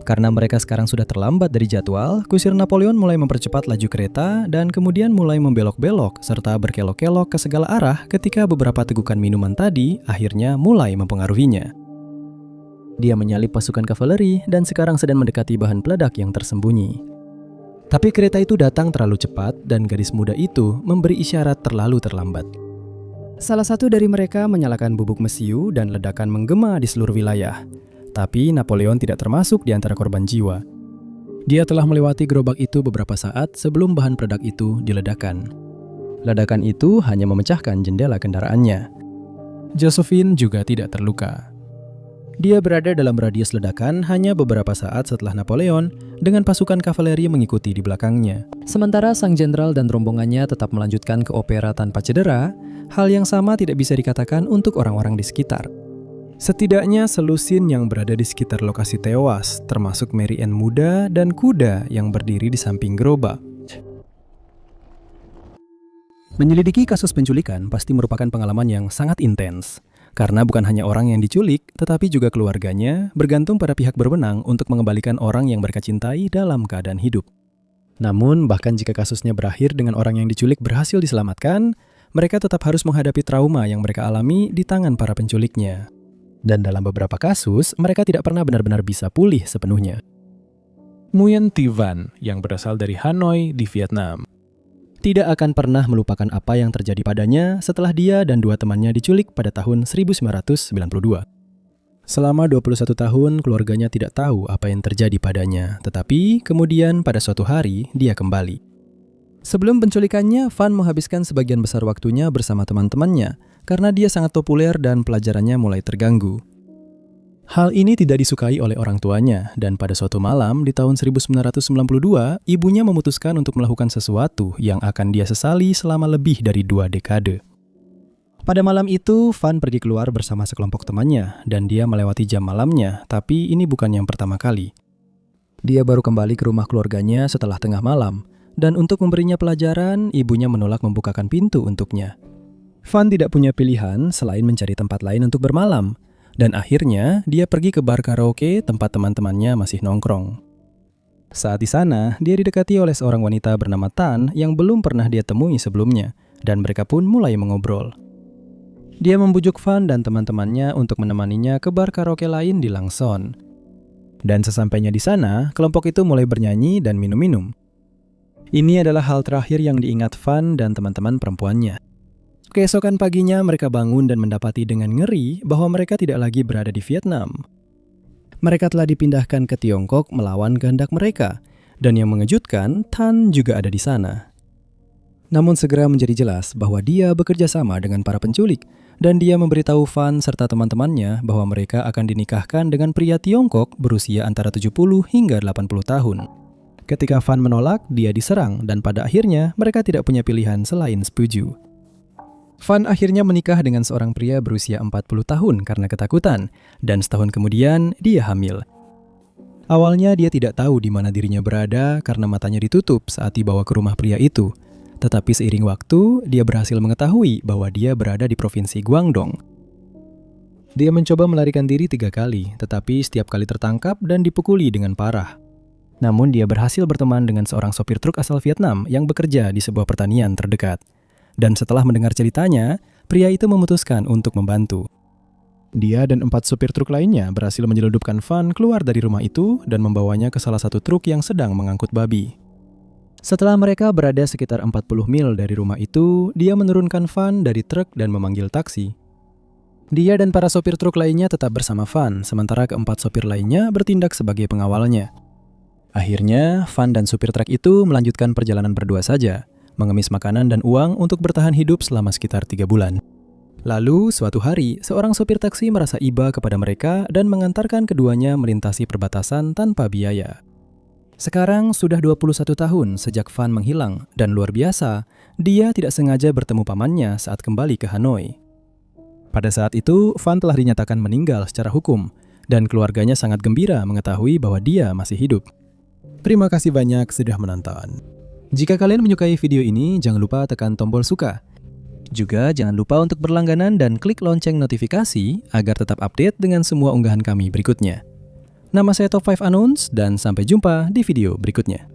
Karena mereka sekarang sudah terlambat dari jadwal, kusir Napoleon mulai mempercepat laju kereta dan kemudian mulai membelok-belok serta berkelok-kelok ke segala arah ketika beberapa tegukan minuman tadi akhirnya mulai mempengaruhinya. Dia menyalip pasukan kavaleri dan sekarang sedang mendekati bahan peledak yang tersembunyi. Tapi kereta itu datang terlalu cepat dan gadis muda itu memberi isyarat terlalu terlambat. Salah satu dari mereka menyalakan bubuk mesiu dan ledakan menggema di seluruh wilayah. Tapi Napoleon tidak termasuk di antara korban jiwa. Dia telah melewati gerobak itu beberapa saat sebelum bahan peledak itu diledakkan. Ledakan itu hanya memecahkan jendela kendaraannya. Josephine juga tidak terluka. Dia berada dalam radius ledakan hanya beberapa saat setelah Napoleon dengan pasukan kavaleri mengikuti di belakangnya. Sementara sang jenderal dan rombongannya tetap melanjutkan ke opera tanpa cedera, hal yang sama tidak bisa dikatakan untuk orang-orang di sekitar. Setidaknya selusin yang berada di sekitar lokasi tewas, termasuk Mary Ann muda dan kuda yang berdiri di samping gerobak. Menyelidiki kasus penculikan pasti merupakan pengalaman yang sangat intens. Karena bukan hanya orang yang diculik, tetapi juga keluarganya bergantung pada pihak berwenang untuk mengembalikan orang yang mereka cintai dalam keadaan hidup. Namun, bahkan jika kasusnya berakhir dengan orang yang diculik berhasil diselamatkan, mereka tetap harus menghadapi trauma yang mereka alami di tangan para penculiknya. Dan dalam beberapa kasus, mereka tidak pernah benar-benar bisa pulih sepenuhnya. Nguyen Thi Van, yang berasal dari Hanoi di Vietnam, tidak akan pernah melupakan apa yang terjadi padanya setelah dia dan 2 temannya diculik pada tahun 1992. Selama 21 tahun, keluarganya tidak tahu apa yang terjadi padanya, tetapi kemudian pada suatu hari, dia kembali. Sebelum penculikannya, Van menghabiskan sebagian besar waktunya bersama teman-temannya, karena dia sangat populer dan pelajarannya mulai terganggu. Hal ini tidak disukai oleh orang tuanya, dan pada suatu malam di tahun 1992, ibunya memutuskan untuk melakukan sesuatu yang akan dia sesali selama lebih dari 2 dekade. Pada malam itu, Van pergi keluar bersama sekelompok temannya, dan dia melewati jam malamnya, tapi ini bukan yang pertama kali. Dia baru kembali ke rumah keluarganya setelah tengah malam, dan untuk memberinya pelajaran, ibunya menolak membukakan pintu untuknya. Van tidak punya pilihan selain mencari tempat lain untuk bermalam, dan akhirnya dia pergi ke bar karaoke tempat teman-temannya masih nongkrong. Saat di sana, dia didekati oleh seorang wanita bernama Tan yang belum pernah dia temui sebelumnya, dan mereka pun mulai mengobrol. Dia membujuk Van dan teman-temannya untuk menemaninya ke bar karaoke lain di Lang Son. Dan sesampainya di sana, kelompok itu mulai bernyanyi dan minum-minum. Ini adalah hal terakhir yang diingat Van dan teman-teman perempuannya. Keesokan paginya mereka bangun dan mendapati dengan ngeri bahwa mereka tidak lagi berada di Vietnam. Mereka telah dipindahkan ke Tiongkok melawan kehendak mereka, dan yang mengejutkan, Tan juga ada di sana. Namun segera menjadi jelas bahwa dia bekerja sama dengan para penculik, dan dia memberitahu Fan serta teman-temannya bahwa mereka akan dinikahkan dengan pria Tiongkok berusia antara 70 hingga 80 tahun. Ketika Fan menolak, dia diserang, dan pada akhirnya mereka tidak punya pilihan selain setuju. Fan akhirnya menikah dengan seorang pria berusia 40 tahun karena ketakutan, dan setahun kemudian dia hamil. Awalnya dia tidak tahu di mana dirinya berada karena matanya ditutup saat dibawa ke rumah pria itu. Tetapi seiring waktu, dia berhasil mengetahui bahwa dia berada di provinsi Guangdong. Dia mencoba melarikan diri 3 kali, tetapi setiap kali tertangkap dan dipukuli dengan parah. Namun dia berhasil berteman dengan seorang sopir truk asal Vietnam yang bekerja di sebuah pertanian terdekat. Dan setelah mendengar ceritanya, pria itu memutuskan untuk membantu. Dia dan 4 sopir truk lainnya berhasil menyelundupkan Fan keluar dari rumah itu dan membawanya ke salah satu truk yang sedang mengangkut babi. Setelah mereka berada sekitar 40 mil dari rumah itu, dia menurunkan Fan dari truk dan memanggil taksi. Dia dan para sopir truk lainnya tetap bersama Fan, sementara keempat sopir lainnya bertindak sebagai pengawalnya. Akhirnya, Fan dan supir truk itu melanjutkan perjalanan berdua saja, mengemis makanan dan uang untuk bertahan hidup selama sekitar 3 bulan. Lalu, suatu hari, seorang sopir taksi merasa iba kepada mereka dan mengantarkan keduanya melintasi perbatasan tanpa biaya. Sekarang sudah 21 tahun sejak Fan menghilang, dan luar biasa, dia tidak sengaja bertemu pamannya saat kembali ke Hanoi. Pada saat itu, Fan telah dinyatakan meninggal secara hukum, dan keluarganya sangat gembira mengetahui bahwa dia masih hidup. Terima kasih banyak sudah menonton. Jika kalian menyukai video ini, jangan lupa tekan tombol suka. Juga jangan lupa untuk berlangganan dan klik lonceng notifikasi agar tetap update dengan semua unggahan kami berikutnya. Nama saya Top 5 Announce dan sampai jumpa di video berikutnya.